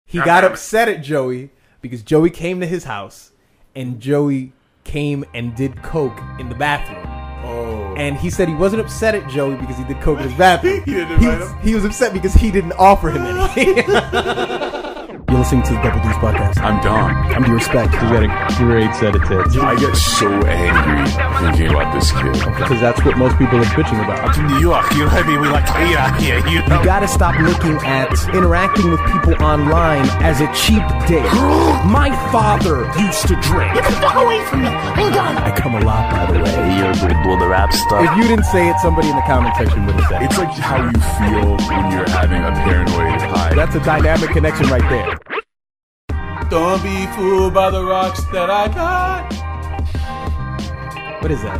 He got upset at Joey because Joey came to his house and Joey came and did coke in the bathroom. Oh. And he said he wasn't upset at Joey because he did coke in his bathroom. He was upset because he didn't offer him anything. You're listening to the Double D's podcast. I'm Dom. I'm DuRespect. You got a great set of tits. I get so angry thinking about this kid. Because that's what most people are bitching about. I'm from New York, you know what I mean? We like to eat out here, you know? You gotta stop looking at interacting with people online as a cheap date. My father used to drink. Get the fuck away from me. I'm done. I come a lot, by the way. You're doing the rap stuff. If you didn't say it, somebody in the comment section would have said it. It's like how you feel when you're having a paranoid high. That's a dynamic connection right there. Don't be fooled by the rocks that I got. What is that?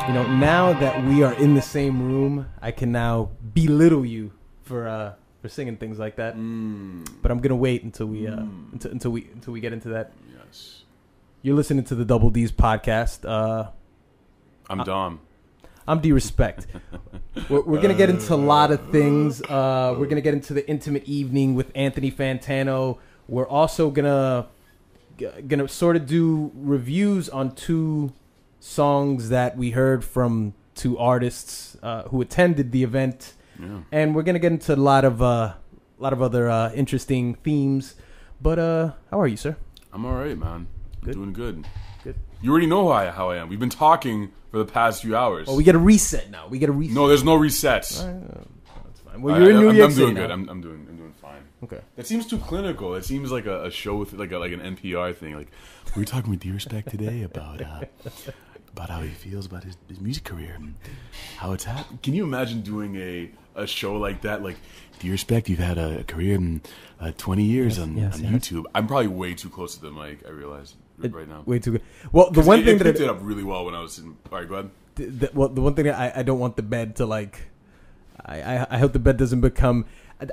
You know, now that we are in the same room, I can now belittle you for singing things like that. But I'm gonna wait until we until we get into that. Yes. You're listening to the Double D's podcast. I'm Dom. I'm DuRespect. We're going to get into a lot of things. We're going to get into the intimate evening with Anthony Fantano. We're also going to sort of do reviews on two songs that we heard from two artists who attended the event. Yeah. And we're going to get into a lot of other interesting themes. But how are you, sir? I'm all right, man. Good. Doing good. Good. You already know how I am. We've been talking for the past few hours. Oh, we get a reset now. No, there's no resets. That's fine. Well, you're in New York City. I'm doing good. I'm doing fine. Okay. That seems too clinical. It seems like a show with like an NPR thing. Like, we were talking with DuRespect today about how he feels about his music career and how it's happened. Can you imagine doing a show like that? Like, DuRespect, you've had a career in 20 years on YouTube. I'm probably way too close to the mic, I realize. Right now, way too good. Well, the one thing that picked it up really well when I was in. All right, go ahead. The one thing that I don't want the bed to like. I hope the bed doesn't become.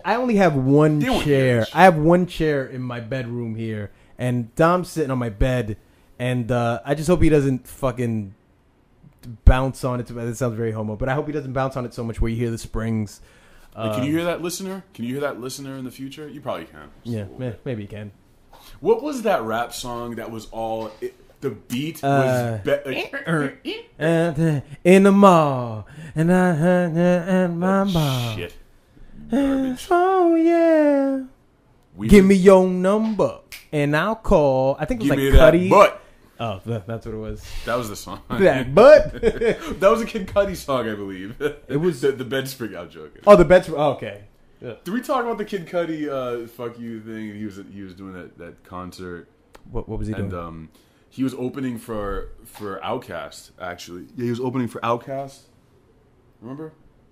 I only have one chair. I have one chair in my bedroom here, and Dom's sitting on my bed, and I just hope he doesn't fucking bounce on it. That sounds very homo, but I hope he doesn't bounce on it so much where you hear the springs. Can you hear that, listener? Can you hear that, listener, in the future? You probably can. Yeah, maybe you can. What was that rap song that was all... the beat was... in the mall. And my bar. Shit. Garbage. Oh, yeah. Give me your number. And I'll call... I think it was Give like me Cudi. That butt. Oh, that's what it was. That was the song. That butt? That was a Kid Cudi song, I believe. It was... the bed spring out joke. Oh, the bed spring... Oh, okay. Yeah. Did we talk about the Kid Cudi "fuck you" thing? And he was doing that concert. What was he doing? And he was opening for Outkast. Actually, yeah, he was opening for Outkast. Remember?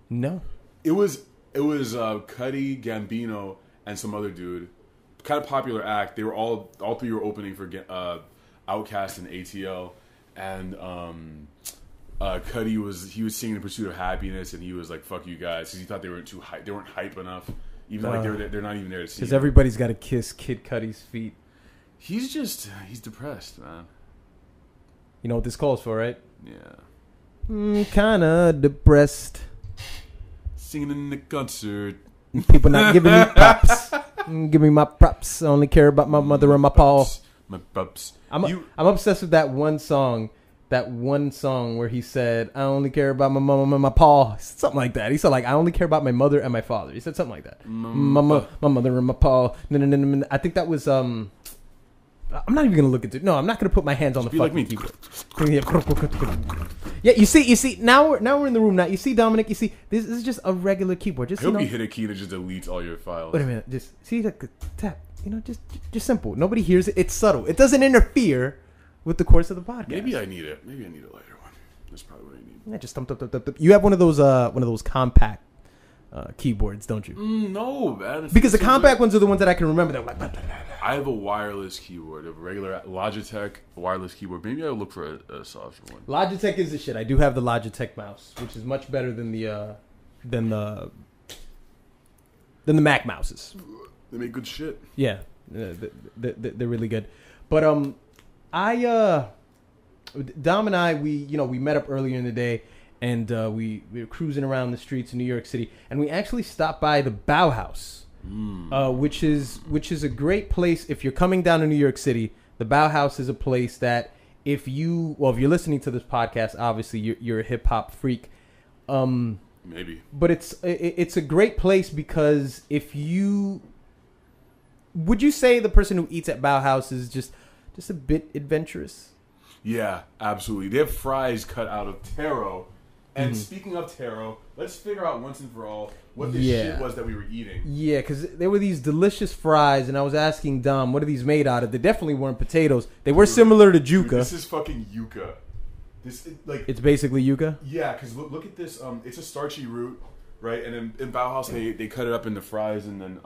No. It was Cudi, Gambino, and some other dude. Kind of popular act. They were all three were opening for Outkast and ATL, and Cudi was singing "In Pursuit of Happiness," and he was like, "Fuck you guys," because he thought they weren't too hype. They weren't hype enough. Even like they're not even there to see. Because everybody's got to kiss Kid Cudi's feet. He's depressed, man. You know what this calls for, right? Yeah. Kinda depressed. Singing in the concert. People not giving me props. Give me my props. I only care about my mother and my paw. My pups. I'm obsessed with that one song. That one song where he said, "I only care about my mom and my paw." Something like that. He said, "Like I only care about my mother and my father." He said something like that. My mother and my paw. No. I think that was. I'm not even gonna look into it. No, I'm not gonna put my hands on the fucking keyboard. Yeah, you see. Now we're in the room. Now you see, Dominic. You see, this is just a regular keyboard. Just I hope you hit a key that just deletes all your files. Wait a minute. Just see the tap. You know, just simple. Nobody hears it. It's subtle. It doesn't interfere with the course of the podcast. Maybe I need a lighter one. That's probably what I need. Yeah, just thump. You have one of those compact keyboards, don't you? No, man. Because the compact ones are the ones that I can remember. They're like, I have a wireless keyboard, a regular Logitech wireless keyboard. Maybe I'll look for a softer one. Logitech is the shit. I do have the Logitech mouse, which is much better than the Mac mouses. They make good shit. Yeah, they're really good. But Dom and I, we met up earlier in the day, and we were cruising around the streets of New York City, and we actually stopped by the Bauhaus, which is a great place if you're coming down to New York City. The Bauhaus is a place that if you're listening to this podcast, obviously you're a hip hop freak. Maybe. But it's a great place because would you say the person who eats at Bauhaus is just a bit adventurous? Yeah, absolutely. They have fries cut out of taro. And speaking of taro, let's figure out once and for all what this shit was that we were eating. Yeah, because there were these delicious fries, and I was asking Dom, what are these made out of? They definitely weren't potatoes. They were similar to yuca. Dude, this is fucking yuca. It's basically yuca? Yeah, because look at this. It's a starchy root, right? And in Bauhaus, they cut it up into fries and then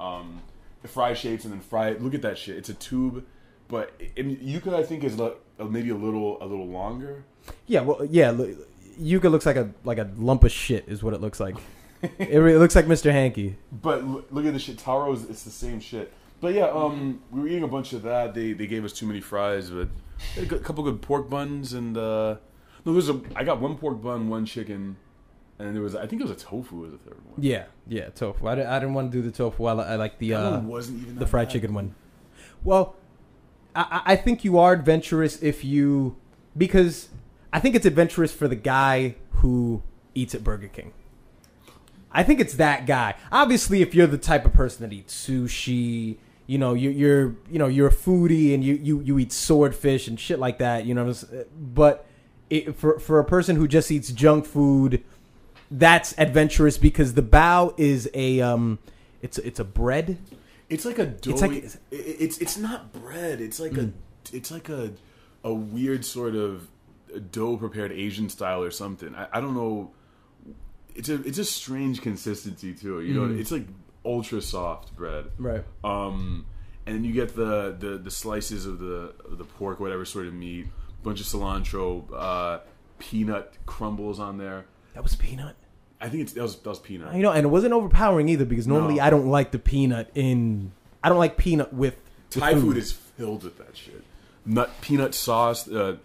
the fry shapes and then fry it. Look at that shit. It's a tube. But yuca, I think, is maybe a little longer. Yeah, well, yeah. Yuca looks like a lump of shit, is what it looks like. It looks like Mr. Hanky. But look at this shit. Taro's, it's the same shit. But yeah, we were eating a bunch of that. They gave us too many fries, but a couple good pork buns and I got one pork bun, one chicken, and I think it was a tofu was the third one. Yeah, tofu. I didn't want to do the tofu. I like the one wasn't even the fried chicken one. Well, I think you are adventurous because I think it's adventurous for the guy who eats at Burger King. I think it's that guy. Obviously, if you're the type of person that eats sushi, you're a foodie and you eat swordfish and shit like that, but for a person who just eats junk food, that's adventurous because the bao is it's a bread. It's like a doughy. It's not bread. It's like a weird sort of dough prepared Asian style or something. I don't know. It's a strange consistency too. It's like ultra soft bread. Right. And then you get the slices of the pork, whatever sort of meat, bunch of cilantro, peanut crumbles on there. That was peanut. I think that was peanut. And it wasn't overpowering either because normally I don't like the peanut I don't like peanut with Thai food is filled with that shit. Peanut sauce. They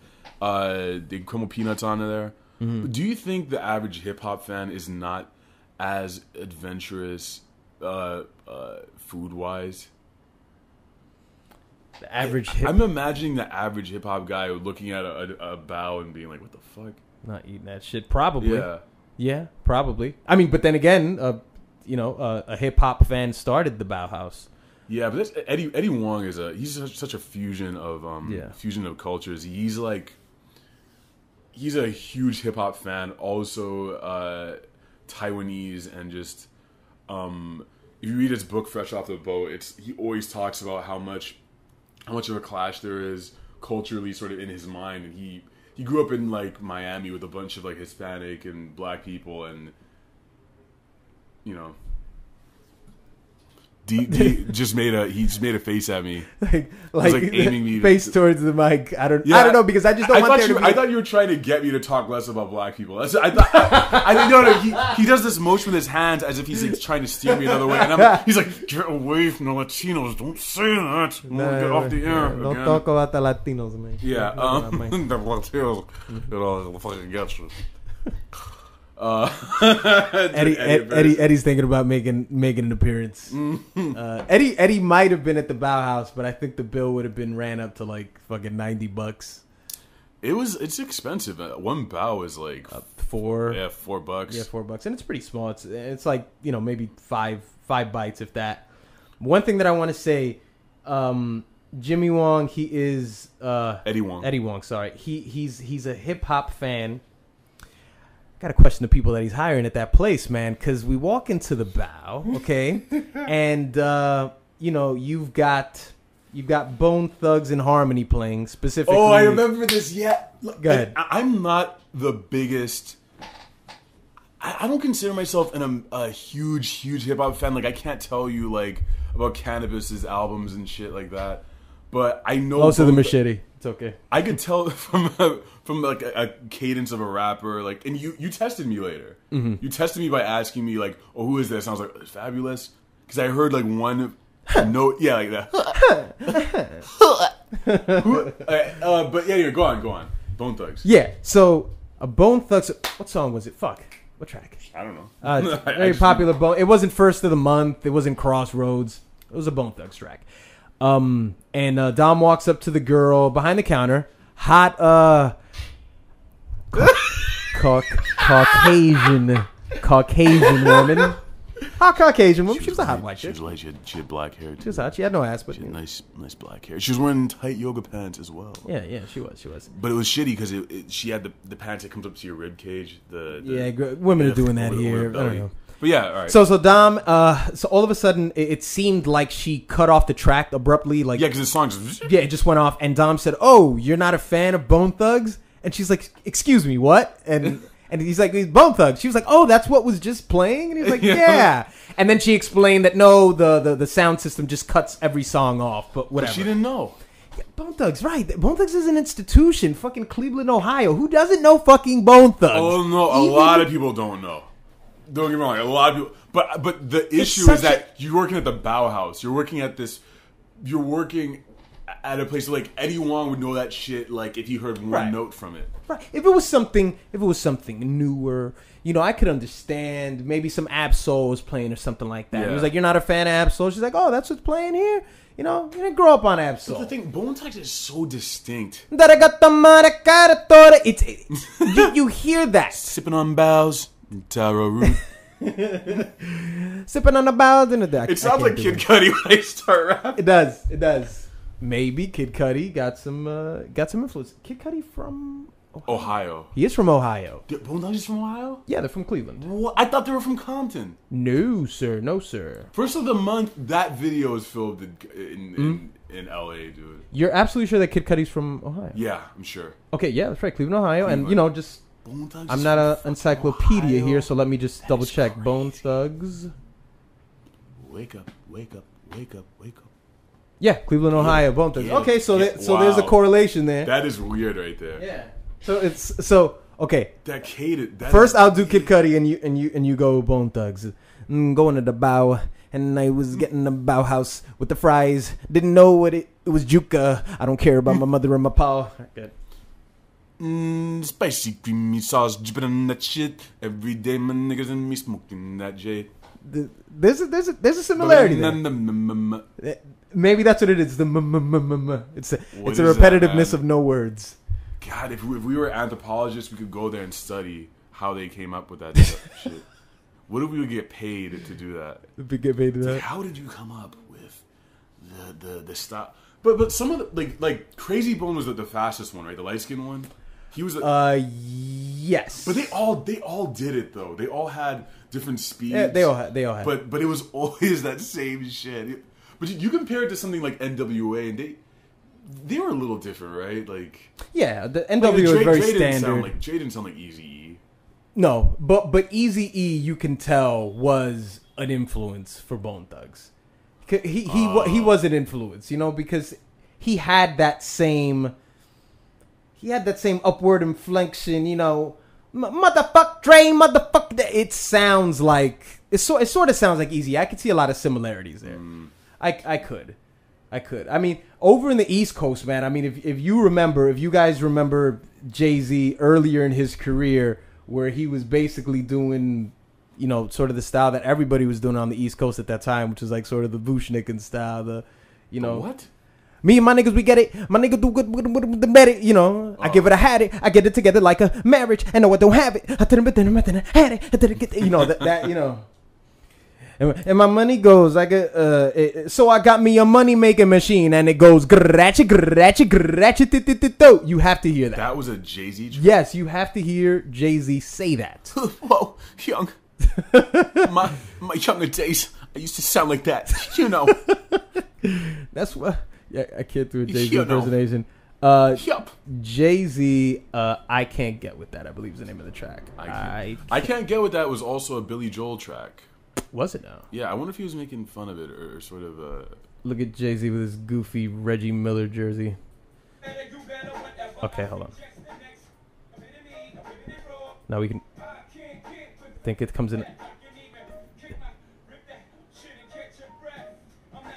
crumble peanuts onto there. Mm-hmm. Do you think the average hip hop fan is not as adventurous food wise? The average I'm imagining the average hip hop guy looking at a bao and being like, "What the fuck?" Not eating that shit. Probably. Yeah, probably. I mean, but then again, a hip hop fan started the Bauhaus. Yeah, but that's, Eddie Huang he's such a fusion of cultures. He's a huge hip hop fan, also Taiwanese, and just if you read his book Fresh Off the Boat, he always talks about how much of a clash there is culturally, sort of in his mind, and he grew up in like Miami with a bunch of like Hispanic and black people, and D just made a face at me, like aiming me face towards the mic. I don't know because I just don't want there to be. I thought you were trying to get me to talk less about black people. I thought no. He does this motion with his hands as if he's like, trying to steer me another way, and he's like, "Get away from the Latinos! Don't say that! Get off the air! Don't talk about the Latinos, man." Yeah, the Latinos, fucking get you. Eddie's thinking about making an appearance. Eddie might have been at the Bauhaus, but I think the bill would have been ran up to like fucking $90. It's expensive. One bao is like $4. $4. Yeah, $4, and it's pretty small. It's like maybe five bites if that. One thing that I want to say, Jimmy Wong, he is Eddie Wong. Eddie Wong, sorry. He's a hip hop fan. Gotta question the people that he's hiring at that place, man, because we walk into the bao, okay, and you've got Bone Thugs and Harmony playing specifically. Oh, I remember this. Yeah, go ahead. I'm not the biggest. I don't consider myself a huge hip hop fan. Like I can't tell you like about Cannabis's albums and shit like that, but I know most of them are shitty. It's okay. I could tell from like a cadence of a rapper, like, and you tested me later. Mm-hmm. You tested me by asking me like, "Oh, who is this?" And I was like, "It's Fabulous," because I heard like one note, yeah, like that. But yeah, go on. Bone Thugs. Yeah. So A Bone Thugs. What song was it? Fuck. What track? I don't know. It's a very popular Bone. It wasn't First of the Month. It wasn't Crossroads. It was a Bone Thugs track. And Dom walks up to the girl behind the counter. Hot, Caucasian woman. Hot Caucasian woman. She was a hot white chick. She was light. She had black hair. She was hot. She had no ass, but she had nice black hair. She was wearing tight yoga pants as well. Yeah, she was. But it was shitty because she had the pants that comes up to your rib cage. Women are doing that here. I don't know. But yeah, all right. So Dom, so all of a sudden, it seemed like she cut off the track abruptly. Like, yeah, because the song just... Yeah, it just went off. And Dom said, "Oh, you're not a fan of Bone Thugs?" And she's like, "Excuse me, what?" And he's like, "He's Bone Thugs." She was like, "Oh, that's what was just playing?" And he's like, "Yeah." And then she explained that, no, the sound system just cuts every song off, but whatever. But she didn't know. Yeah, Bone Thugs, right. Bone Thugs is an institution. Fucking Cleveland, Ohio. Who doesn't know fucking Bone Thugs? Oh, no, a lot of people don't know. Don't get me wrong, a lot of people... But the issue is that you're working at the Bauhaus. You're working at a place where, like, Eddie Huang would know that shit, like, if he heard one note from it. Right. If it was something newer, I could understand. Maybe some Absol was playing or something like that. Yeah. It was like, "You're not a fan of Absol?" She's like, "Oh, that's what's playing here." You didn't grow up on Absol. But the thing, Bone Thugs is so distinct. You hear that. Sipping on boughs, taro root. Sipping on the boughs in the deck. It sounds like Kid Cudi when I start rapping. It does. Maybe Kid Cudi got some influence. Kid Cudi from Ohio. He is from Ohio. Bone Thugs is from Ohio? Yeah, they're from Cleveland. What? I thought they were from Compton. No, sir. First of the month, that video is filmed in LA, dude. You're absolutely sure that Kid Cudi's from Ohio? Yeah, I'm sure. Okay, yeah, that's right. Cleveland, Ohio. Cleveland. And, just... I'm not an encyclopedia Ohio. here, so let me just double check. Bone Thugs. Wake up. Yeah, Cleveland, Ohio. Bone Thugs. Okay, so there's a correlation there. That is weird right there. Yeah. Okay. That cadence. First, I'll do Kid Cudi, and you go Bone Thugs. Going to the bow, and I was getting the Bauhaus with the fries. Didn't know what it was. Juca. I don't care about my mother and my pa. Good. Spicy creamy sauce dripping on that shit. Every day my niggas and me smoking that shit. There's a similarity there. Maybe that's what it is. It's a repetitiveness of no words. God, if we were anthropologists, we could go there and study how they came up with that shit. What if we would get paid to do that? If we get paid to do that. Like, how did you come up with the style? But some of the like Crazy Bone was the fastest one, right? The light skinned one. He was. Yes. But they all did it though. They all had different speeds. Yeah, they all had. But it was always that same shit. But you compare it to something like NWA, and they were a little different, right? Like, yeah, the NWA was very standard. Jay didn't sound like Eazy-E. No, but Eazy-E, you can tell, was an influence for Bone Thugs. He was an influence, because he had that same upward inflection, motherfuck Dre, motherfuck. It sounds like it sort of sounds like Eazy. I could see a lot of similarities there. I could. I mean, over in the East Coast, man. I mean, if you guys remember Jay-Z earlier in his career, where he was basically doing, sort of the style that everybody was doing on the East Coast at that time, which was like sort of the Vushnikin style. What? Me and my niggas, we get it. My nigga do good with the better, I give it, I had it. I get it together like a marriage. I know I don't have it. I didn't, but then I had it. I didn't get it. And my money goes, so I got me a money making machine, and it goes ratchet. You have to hear that. That was a Jay-Z track? Yes, you have to hear Jay-Z say that. Whoa, young. my younger days, I used to sound like that. That's what. Yeah, I can't do a Jay-Z impersonation. Jay-Z, I Can't Get With That, I believe is the name of the track. I Can't Get With That was also a Billy Joel track. Was it now? Yeah, I wonder if he was making fun of it or sort of. Look at Jay-Z with his goofy Reggie Miller jersey. Okay, hold on. Now we can. I think it comes in.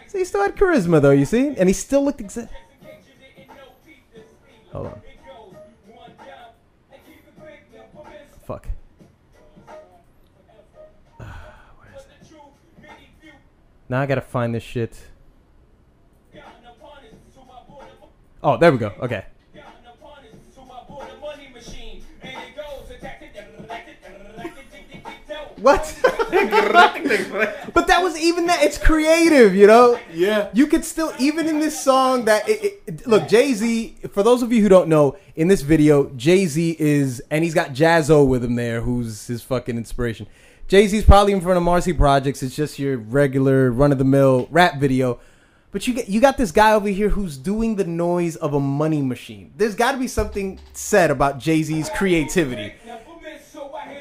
So he still had charisma, though, you see? And he still looked exact. Hold on. Now I gotta find this shit. Oh, there we go. Okay. What? But that was even that. It's creative, you know? Yeah. You could still, even in this song, that look, Jay-Z, for those of you who don't know, in this video, Jay-Z is, and he's got Jazzo with him there, who's his fucking inspiration. Jay-Z's probably in front of Marcy Projects. It's just your regular run-of-the-mill rap video. But you got this guy over here who's doing the noise of a money machine. There's got to be something said about Jay-Z's creativity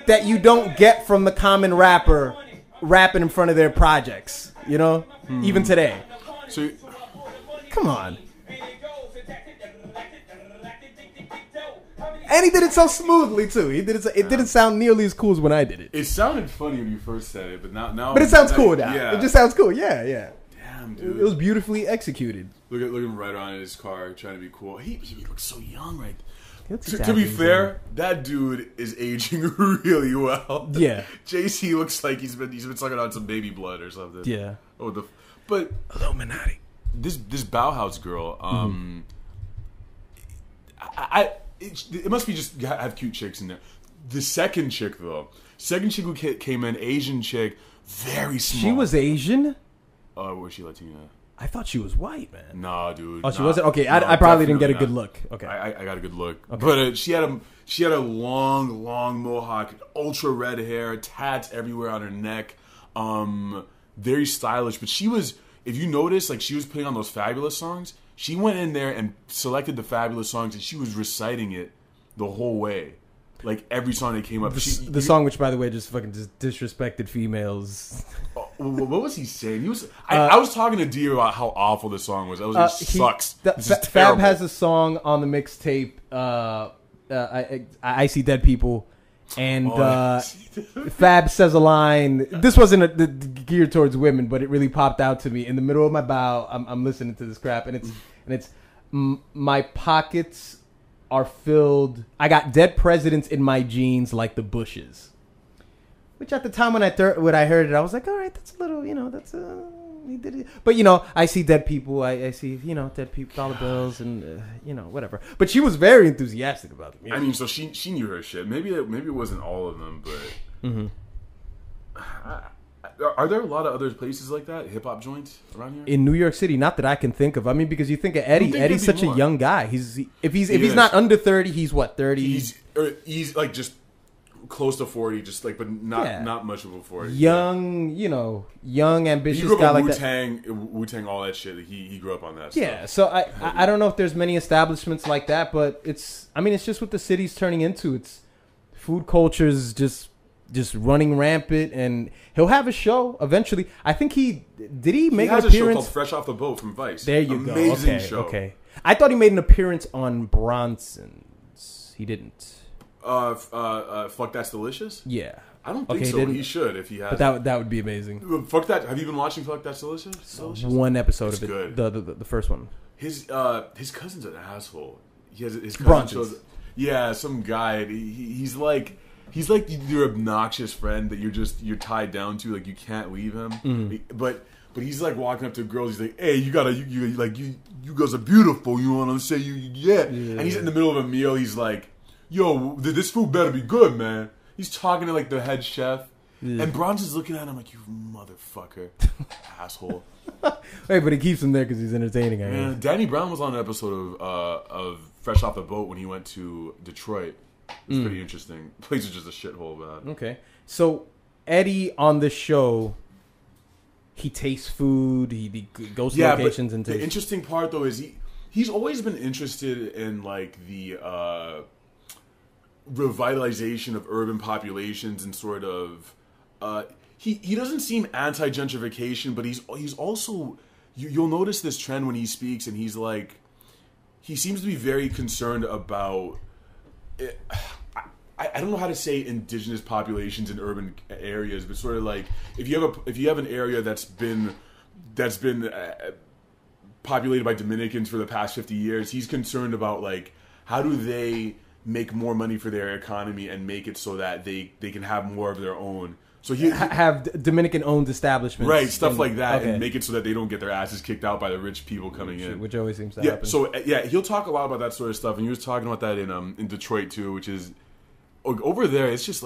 that you don't get from the common rapper rapping in front of their projects, you know, even today. So, come on. And he did it so smoothly too. He did it. It didn't sound nearly as cool as when I did it. it sounded funny when you first said it, but now. But it sounds cool now. Yeah. It just sounds cool. Yeah, yeah. Damn, dude. It was beautifully executed. Look at him right on in his car trying to be cool. He looks so young, right? To exactly be fair, that dude is aging really well. Yeah. JC looks like he's been sucking on some baby blood or something. Yeah. But Illuminati. This Bauhaus girl, it must be just have cute chicks in there. The second chick though, who came in, Asian chick, very small. She was Asian? Was she Latina? I thought she was white, man. Nah, dude. Oh, she wasn't? Okay, I probably didn't get a good look. Okay. I got a good look. Okay. But she had a long mohawk, ultra red hair, tats everywhere on her neck. Very stylish. But she was, if you notice, like she was putting on those Fabulous songs. She went in there and selected the Fabulous songs, and she was reciting it the whole way. Like every song that came up. The song, which by the way, just fucking disrespected females. What was he saying? I was talking to Deer about how awful this song was. It sucks. Fab has a song on the mixtape. I see dead people, and Fab says a line. This wasn't geared towards women, but it really popped out to me in the middle of my bow. I'm listening to this crap, and it's my pockets are filled. I got dead presidents in my jeans like the Bushes. Which at the time when I heard it, I was like, all right, that's a little, you know, that's he did it. But you know, I see dead people. I see, you know, dead people, dollar bills, and you know, whatever. But she was very enthusiastic about it. I mean, so she knew her shit. Maybe it wasn't all of them, but are there a lot of other places like that, hip hop joints around here in New York City? Not that I can think of. I mean, because you think of Eddie. Eddie's such a young guy. If he's not under 30, he's what, 30? He's like just close to 40, just like, but not much of a 40. Young, you know, young, ambitious guy like that. Wu-Tang, all that shit. He grew up on that. Yeah, stuff. so I don't know if there's many establishments like that, but it's just what the city's turning into. It's food culture's just running rampant, and he'll have a show eventually. I think he make an appearance. He has a show called Fresh Off the Boat from Vice. There you go. Amazing show. Okay. I thought he made an appearance on Bronson's. He didn't. Fuck That's Delicious? Yeah. I don't think so. He, he should if he has. But that would be amazing. Fuck That. Have you been watching Fuck That's Delicious? One episode of it. Good. The first one. His cousin's an asshole. His cousin Bronson's. Yeah, some guy. He's like your obnoxious friend that you're tied down to, like you can't leave him. Mm-hmm. But he's like walking up to girls. He's like, "Hey, you guys are beautiful. You want to say yeah." And he's in the middle of a meal. He's like, "Yo, this food better be good, man." He's talking to like the head chef, and Bronson's looking at him like, "You motherfucker, asshole." Hey, but he keeps him there because he's entertaining. I guess. Danny Brown was on an episode of Fresh Off the Boat when he went to Detroit. It's pretty interesting. The place is just a shithole, man. Okay. So, Eddie on the show, he tastes food, he goes to locations and tastes. The interesting part, though, is he's always been interested in, like, the revitalization of urban populations and sort of... He doesn't seem anti-gentrification, but he's also... You'll notice this trend when he speaks, and he's like... He seems to be very concerned about... I don't know how to say indigenous populations in urban areas, but sort of like if you have an area that's been populated by Dominicans for the past 50 years, he's concerned about like how do they make more money for their economy and make it so that they can have more of their own So he have Dominican-owned establishments, right, stuff like that, okay. and make it so that they don't get their asses kicked out by the rich people coming in, which always seems to happen. So he'll talk a lot about that sort of stuff, and he was talking about that in Detroit too, which is over there. It's just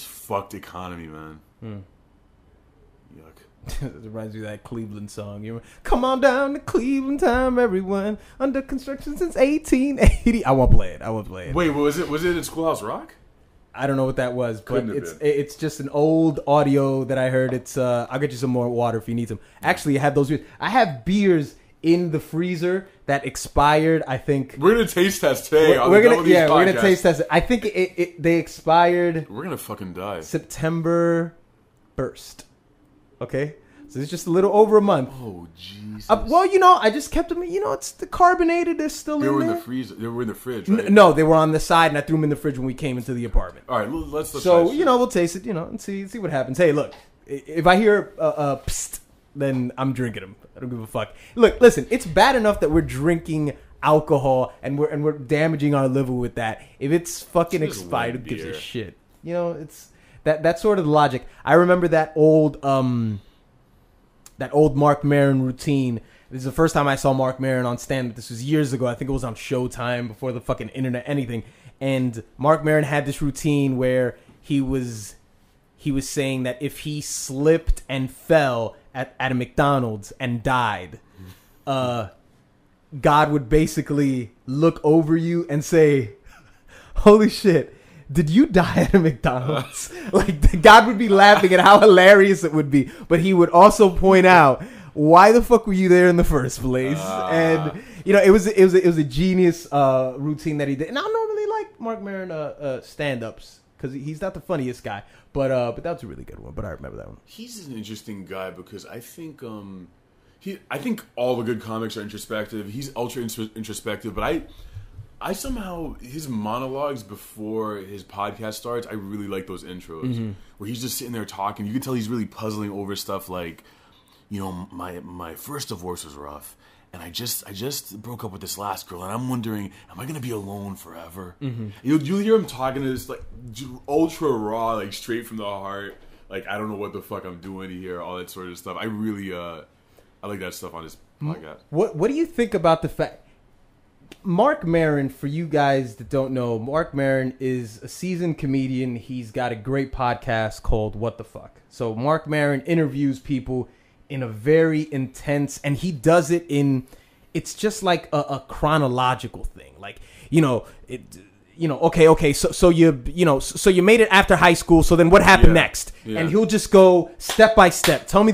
fucked economy, man. Yuck. It reminds me of that Cleveland song. You remember? Come on down to Cleveland time, everyone. Under construction since 1880. I won't play it. Wait, was it in Schoolhouse Rock? I don't know what that was, but Couldn't have it's just an old audio that I heard. It's I'll get you some more water if you need some. Actually, I have those beers. I have beers in the freezer that expired. I think we're gonna taste test today. We're gonna taste test it. I think they expired. We're gonna fucking die. September 1st. Okay. So it's just a little over a month. Oh, Jesus. Well, I just kept them. It's the carbonated. They're still in there. They were in the freezer. They were in the fridge, right? No, they were on the side, and I threw them in the fridge when we came into the apartment. All right, let's so we'll taste it, and see what happens. Hey, look, if I hear psst, then I'm drinking them. I don't give a fuck. Look, listen, it's bad enough that we're drinking alcohol and we're damaging our liver with that. If it's fucking expired, who gives a shit? It's that sort of logic. I remember that old Mark Maron routine. This is the first time I saw Mark Maron on stand-up. This was years ago. I think it was on Showtime before the fucking internet, anything. And Mark Maron had this routine where he was saying that if he slipped and fell at a McDonald's and died, God would basically look over you and say, "Holy shit, did you die at a McDonald's?" Like, God would be laughing at how hilarious it would be, but he would also point out, why the fuck were you there in the first place? And it was a genius routine that he did. And I don't normally like Mark Maron stand-ups because he's not the funniest guy, but that was a really good one. But I remember that one. He's an interesting guy because I think I think all the good comics are introspective. He's ultra introspective, but I somehow, his monologues before his podcast starts, I really like those intros where he's just sitting there talking. You can tell he's really puzzling over stuff like, my first divorce was rough, and I just broke up with this last girl, and I'm wondering, am I gonna be alone forever? You'll hear him talking to this like ultra raw, like straight from the heart, like I don't know what the fuck I'm doing here, all that sort of stuff. I really I like that stuff on his podcast. What do you think about the fact? Mark Maron, for you guys that don't know, Mark Maron is a seasoned comedian. He's got a great podcast called What the Fuck. So Mark Maron interviews people in a very intense, and he does it it's just like a chronological thing. Like, okay, so you made it after high school, so then what happened next? Yeah. And he'll just go step by step. Tell me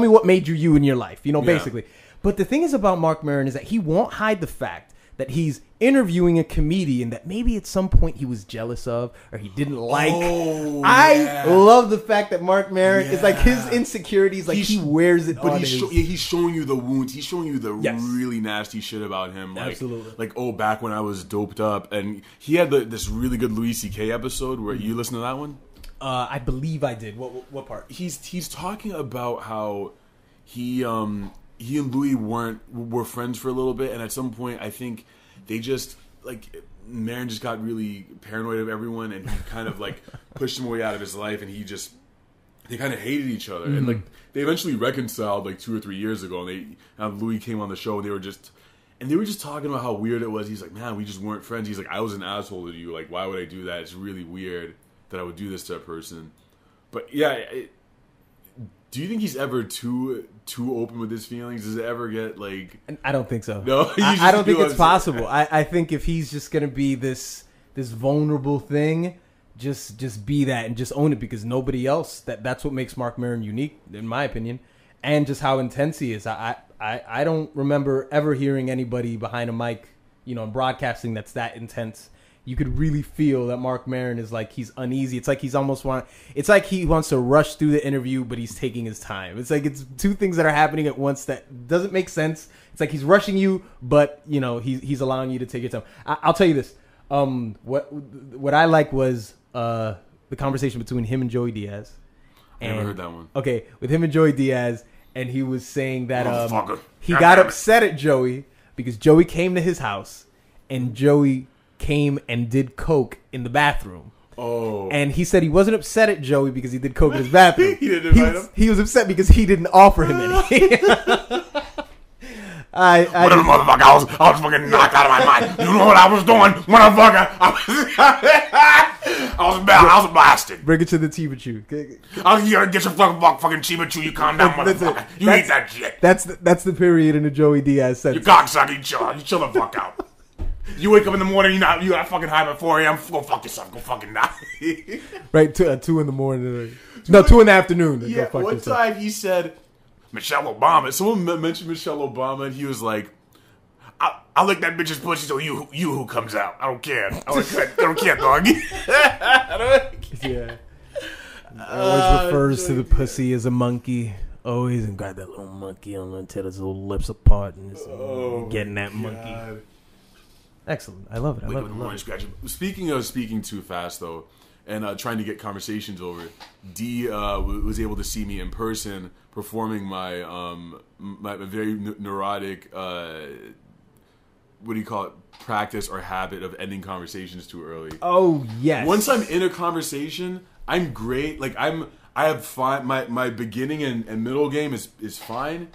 what made you in your life, basically. But the thing is about Mark Maron is that he won't hide the fact that he's interviewing a comedian that maybe at some point he was jealous of or he didn't like. I love the fact that Mark Maron is like, his insecurities, like he wears it on he's showing you the wounds. He's showing you the really nasty shit about him. Like, absolutely. Like, back when I was doped up. And he had this really good Louis C.K. episode where you listen to that one? I believe I did. What part? He's talking about how he and Louis were friends for a little bit, and at some point I think they just Maron just got really paranoid of everyone, and he kind of pushed him away out of his life, and they kind of hated each other, and they eventually reconciled 2 or 3 years ago, and Louis came on the show, and they were just talking about how weird it was. He's like, man, we just weren't friends. He's like, I was an asshole to you. Like, why would I do that? It's really weird that I would do this to a person. But yeah. Do you think he's ever too open with his feelings? Does it ever get I don't think so. No, I don't think it's possible. I think if he's just gonna be this vulnerable thing, just be that and just own it, because nobody else. That's what makes Mark Maron unique, in my opinion, and just how intense he is. I don't remember ever hearing anybody behind a mic, in broadcasting that's that intense. You could really feel that Mark Maron is he's uneasy. It's like it's like he wants to rush through the interview, but he's taking his time. It's like it's two things that are happening at once that doesn't make sense. It's like he's rushing you, but he's allowing you to take your time. I'll tell you this. What I like was the conversation between him and Joey Diaz. I never heard that one. Okay, with him and Joey Diaz, and he was saying that he got upset at Joey because Joey came to his house and Joey came and did coke in the bathroom. Oh. And he said he wasn't upset at Joey because he did coke in his bathroom. He didn't invite him? He was upset because he didn't offer him any. Whatever, motherfucker, I was fucking knocked out of my mind. You know what I was doing, motherfucker? I was a bastard. Bring it to the Chiba-Chu. I was here to get your fucking Chiba-Chu. You calm down, motherfucker. You eat that shit. That's the period in the Joey Diaz You sentence. cocksucker, you chill the fuck out. You wake up in the morning, you got fucking high by 4 a.m. Go fuck yourself. Go fucking die. Right, 2 in the morning. No, 2 in the afternoon. Yeah, Go fuck one yourself. time he said, Michelle Obama. Someone mentioned Michelle Obama, and he was like, I'll lick that bitch's pussy so you who comes out. I don't care. I don't care, dog. Yeah. Always refers to the pussy as a monkey. Always and got that little monkey on until his little lips apart and just getting that monkey. Excellent. I love it. I love it. Speaking of speaking too fast, though, and trying to get conversations over, D was able to see me in person performing my my very neurotic, what do you call it, practice or habit of ending conversations too early. Oh, yes. Once I'm in a conversation, I'm great. Like I have fine. My beginning and middle game is fine.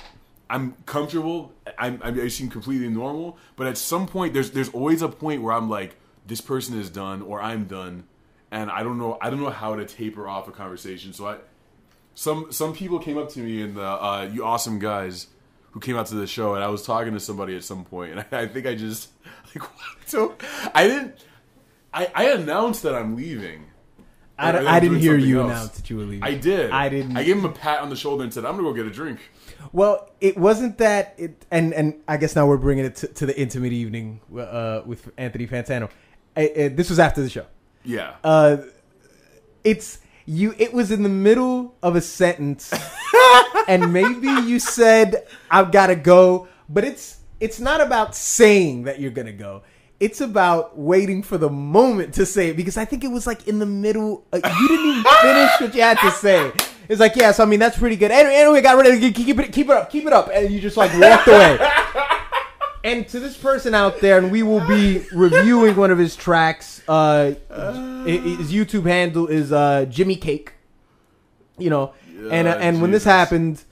I'm comfortable. I seem completely normal. But at some point, there's always a point where I'm like, this person is done or I'm done, and I don't know how to taper off a conversation. So some people came up to me and you awesome guys who came out to the show, and I was talking to somebody at some point, and I think I just like so I announced that I'm leaving. I didn't hear you announce that you were leaving. I did. I didn't. I gave him a pat on the shoulder and said, "I'm gonna go get a drink." Well, it wasn't that. And I guess now we're bringing it to the intimate evening with Anthony Fantano. This was after the show. Yeah. It was in the middle of a sentence, and maybe you said, "I've got to go," but it's not about saying that you're gonna go. It's about waiting for the moment to say it, because I think it was like in the middle. You didn't even finish what you had to say. It's like, yeah, so I mean, that's pretty good. Anyway, got rid of it. Keep it up. And you just like walked away. And to this person out there, and we will be reviewing one of his tracks. His YouTube handle is Jimmicake. You know, and when this happened,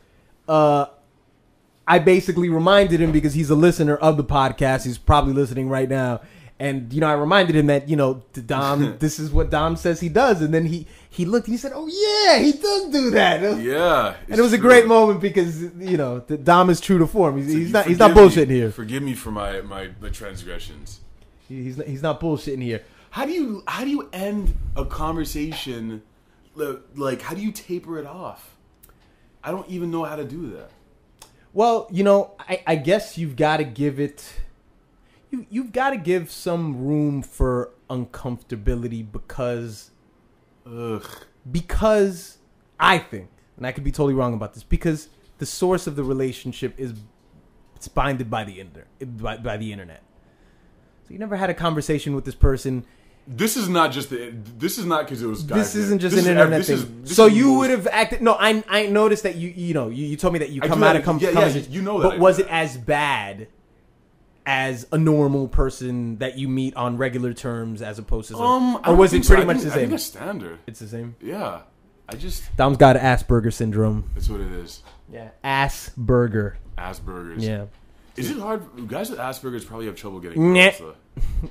I basically reminded him, because he's a listener of the podcast. He's probably listening right now. And, you know, I reminded him that, you know, Dom, this is what Dom says he does. And then he looked and he said, oh, yeah, he does do that. Yeah. And it was a great moment because, you know, Dom is true to form. He's not bullshitting here. Forgive me for my transgressions. He's not bullshitting here. How do you end a conversation? Like, how do you taper it off? I don't even know how to do that. Well, you know, I guess you've got to give it... You've got to give some room for uncomfortability because I think, and I could be totally wrong about this, because the source of the relationship it's binded by the internet. So you never had a conversation with this person. This is not because it was. This isn't just an internet thing. So you would have acted. No, I noticed that you told me that you come out of conversations. Yeah, you know that. But was it as bad as a normal person that you meet on regular terms, as opposed to or was it pretty much the same? I think it's standard. It's the same. Yeah, Dom's got Asperger syndrome. That's what it is. Yeah, Asperger's. Yeah. Is it hard? Guys with Asperger's probably have trouble getting girls,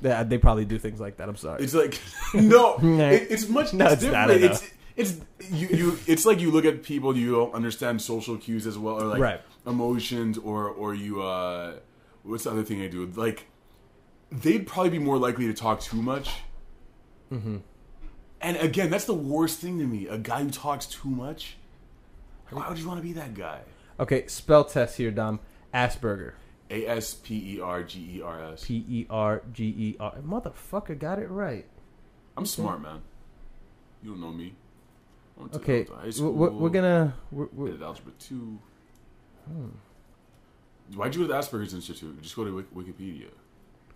Yeah, they probably do things like that. I'm sorry. It's like no, it's much. No, it's different. not. It's It's like you look at people, you don't understand social cues as well, or like emotions, or you. What's the other thing I do? Like, they'd probably be more likely to talk too much. Mm-hmm. And again, that's the worst thing to me. A guy who talks too much. Why would you want to be that guy? Okay, spell test here, Dom. Asperger. Aspergers. Perger. Motherfucker, got it right. I'm smart, man. You don't know me. Okay, we're gonna. Did Algebra 2. Why'd you go to the Asperger's Institute? Just go to Wikipedia.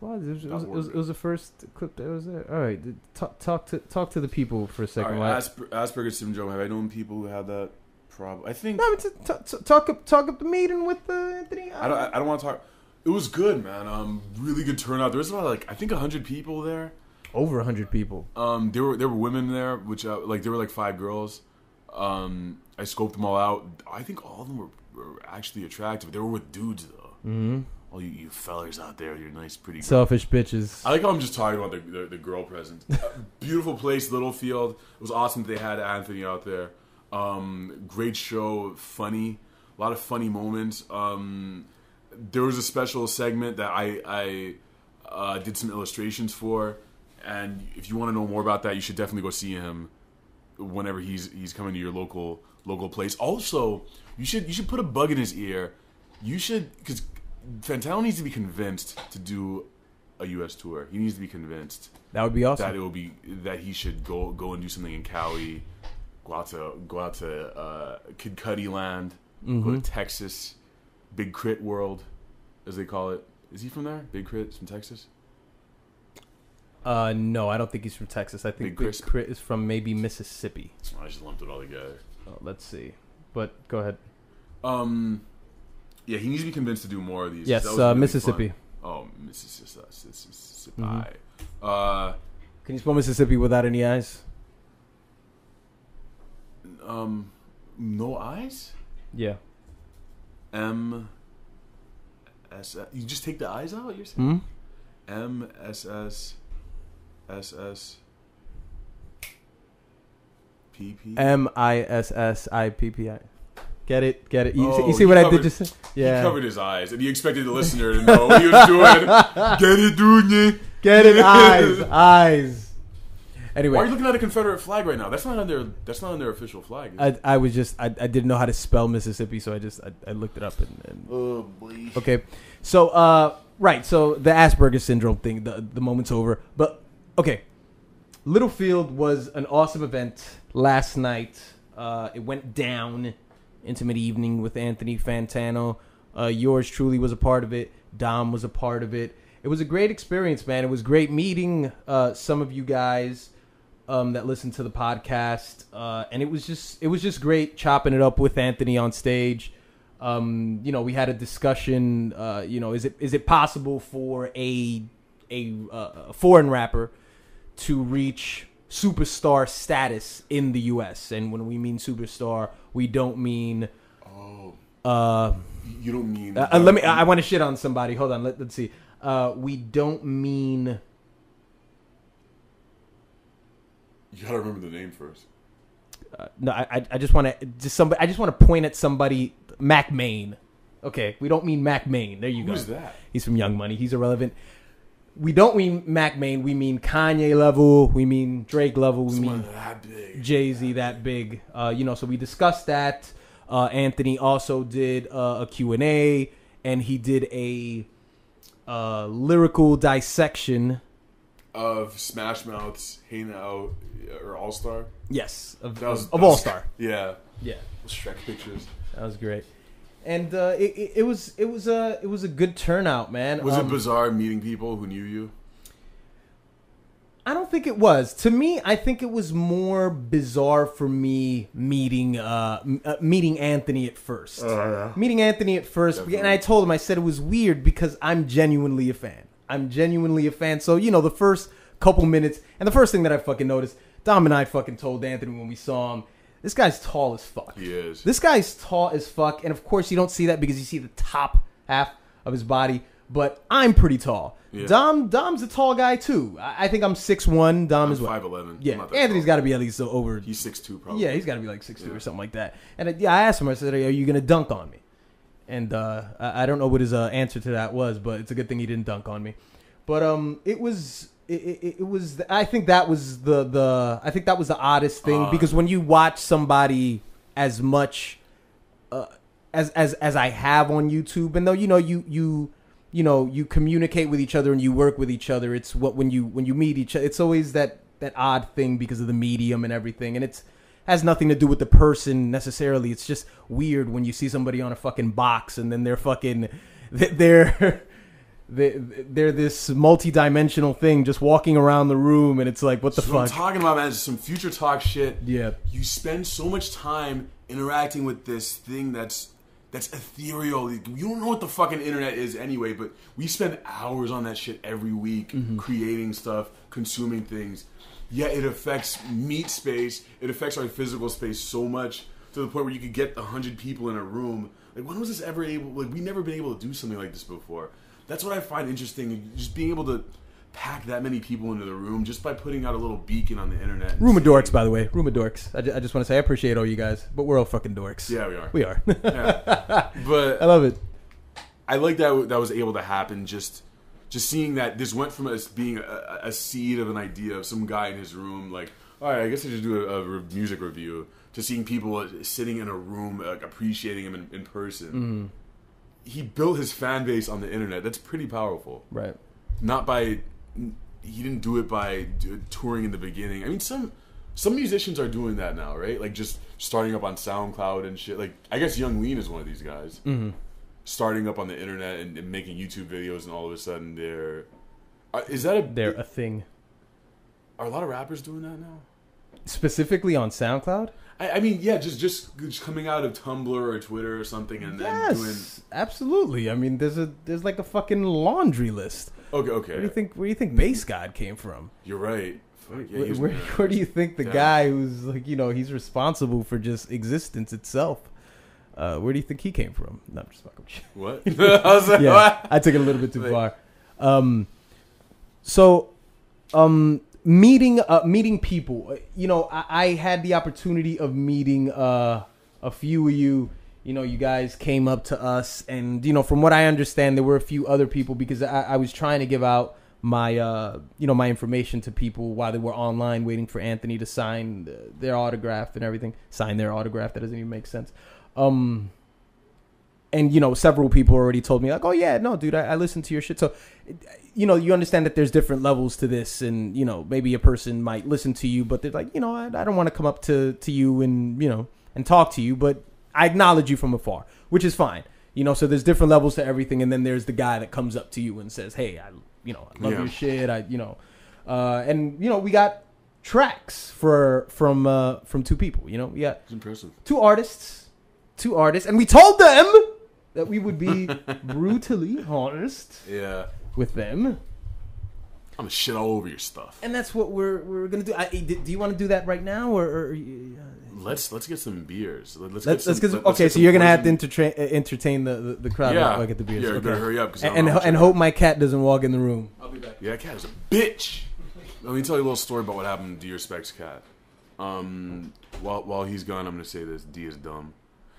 Well, it was the first clip that was there. All right, talk to the people for a second. Right, Asperger's syndrome. Have I known people who have that problem? I think. No, talk up the meeting with Anthony. I don't want to talk. It was good, man. Really good turnout. There was about I think 100 people there. Over 100 people. There were women there, which like there were like 5 girls. I scoped them all out. I think all of them were actually attractive. They were with dudes though. Mm-hmm. All you fellas out there, you're nice, pretty girls. Selfish bitches. I like how I'm just talking about the girl presence. Beautiful place, Littlefield. It was awesome that they had Anthony out there. Great show, funny, a lot of funny moments. There was a special segment that I did some illustrations for, and if you want to know more about that, you should definitely go see him whenever he's coming to your local place. Also, you should put a bug in his ear. You should, because Fantano needs to be convinced to do a U.S. tour. He needs to be convinced That would be awesome. that he should go and do something in Cali, go out to Kid Cudi land, go to Texas, Big Crit World, as they call it. Is he from there? Big Crit's from Texas? No, I don't think he's from Texas. I think Big Crit is from maybe Mississippi. I just lumped it all together. Let's see. But go ahead. Yeah, he needs to be convinced to do more of these. Yes, really Mississippi. Fun. Oh, Mississippi. Can you spell Mississippi without any eyes? No eyes? Yeah. M S. You just take the eyes out. You're saying M S S S S P P MISSIPPI. Get it? You see what I did just say? Yeah. He covered his eyes, and he expected the listener to know what he was doing. Get it, dude? Get it? Eyes. Anyway, why are you looking at a Confederate flag right now? That's not on their official flag. I didn't know how to spell Mississippi, so I looked it up and oh boy. Okay, so right, so the Asperger's syndrome thing, the moment's over, but okay, Littlefield was an awesome event last night. It went down. Intimate evening with Anthony Fantano. Yours truly was a part of it. Dom was a part of it. It was a great experience, man. It was great meeting some of you guys that listened to the podcast, and it was just great chopping it up with Anthony on stage. We had a discussion. Is it possible for a foreign rapper to reach superstar status in the U.S.? And when we mean superstar, we don't mean. You don't mean. I want to shit on somebody. Hold on. Let's see. We don't mean. You gotta remember the name first. No, I just want to I just want to point at somebody. Mac Main. Okay, we don't mean Mac Main. There you go. Who's that? He's from Young Money. He's irrelevant. We don't mean Mac Main. We mean Kanye level. We mean Drake level. We mean that big. Jay-Z that big. So we discussed that. Anthony also did a Q&A, and he did a lyrical dissection of Smash Mouth's Hey Now or All Star. Yes, of All Star. Yeah. Yeah. Shrek pictures. That was great. And it was a good turnout, man. Was it bizarre meeting people who knew you? I don't think it was. To me, I think it was more bizarre for me meeting Anthony at first. Yeah. Meeting Anthony at first, definitely. And I told him, I said it was weird because I'm genuinely a fan. So, the first couple minutes, and the first thing that I fucking noticed, Dom and I fucking told Anthony when we saw him, this guy's tall as fuck. He is. This guy's tall as fuck, and of course you don't see that because you see the top half of his body, but I'm pretty tall. Yeah. Dom's a tall guy too. I think I'm 6'1". Dom is what? 5'11". Yeah, Anthony's got to be at least over. He's 6'2", probably. Yeah, he's got to be like 6'2" or something like that. And I asked him, I said, "Are you gonna dunk on me?" And I don't know what his answer to that was, but it's a good thing he didn't dunk on me. But it was. I think that was the oddest thing because when you watch somebody as much as I have on YouTube, and though you communicate with each other and you work with each other, it's when you meet each other, it's always that odd thing because of the medium and everything, and it's has nothing to do with the person necessarily. It's just weird when you see somebody on a fucking box and then they're this multi-dimensional thing just walking around the room, and it's like, what the fuck? What I'm talking about, man, is some future talk shit. Yeah. You spend so much time interacting with this thing that's that's ethereal. You don't know what the fucking internet is anyway, but we spend hours on that shit every week, creating stuff, consuming things. Yet it affects meat space. It affects our physical space so much to the point where you could get 100 people in a room. Like, when was this ever able? Like, we've never been able to do something like this before. That's what I find interesting. Just being able to pack that many people into the room just by putting out a little beacon on the internet. Room of dorks, by the way. Room of dorks. I just want to say I appreciate all you guys, but we're all fucking dorks. Yeah, we are. We are. Yeah. But I love it. I like that was able to happen. Just seeing that this went from us being a seed of an idea of some guy in his room, like, all right, I guess I should do a music review, to seeing people sitting in a room, like, appreciating him in person. He built his fan base on the internet. That's pretty powerful. Right. He didn't do it by touring in the beginning. I mean, some musicians are doing that now, right? Like, just starting up on SoundCloud and shit. Like, I guess Young Lean is one of these guys. Starting up on the internet and making YouTube videos, and all of a sudden they're a thing. Are a lot of rappers doing that now? Specifically on SoundCloud? I mean, yeah, just coming out of Tumblr or Twitter or something, and then doing. Absolutely. I mean, there's like a fucking laundry list. Okay. Where do you think Bass God came from? You're right. Yeah, where do you think the guy who's like, he's responsible for just existence itself? Where do you think he came from? No, I'm just fucking with you. What? I was like, yeah, what? I took it a little bit too far. Meeting people. I had the opportunity of meeting a few of you. You guys came up to us, and from what I understand, there were a few other people, because I was trying to give out my my information to people while they were online waiting for Anthony to sign their autograph and everything. Sign their autograph. That doesn't even make sense. And several people already told me, like, oh yeah, no, dude, I listened to your shit. So, you understand that there's different levels to this, and maybe a person might listen to you, but they're like, I don't want to come up to you and and talk to you, but I acknowledge you from afar, which is fine. So there's different levels to everything, and then there's the guy that comes up to you and says, hey, I love your shit. And we got tracks from two people. We got it's impressive. two artists, and we told them that we would be brutally honest. Yeah. With them. I'm gonna shit all over your stuff. And that's what we're gonna do. Do you want to do that right now, or let's get some beers. Let's get some. Okay, so you're gonna have to entertain the crowd. Yeah. While I get the beers. Yeah, okay. better hurry up. And hope my cat doesn't walk in the room. I'll be back. Yeah, cat is a bitch. Let me tell you a little story about what happened to DuBL's cat. While he's gone, I'm gonna say this: D is dumb.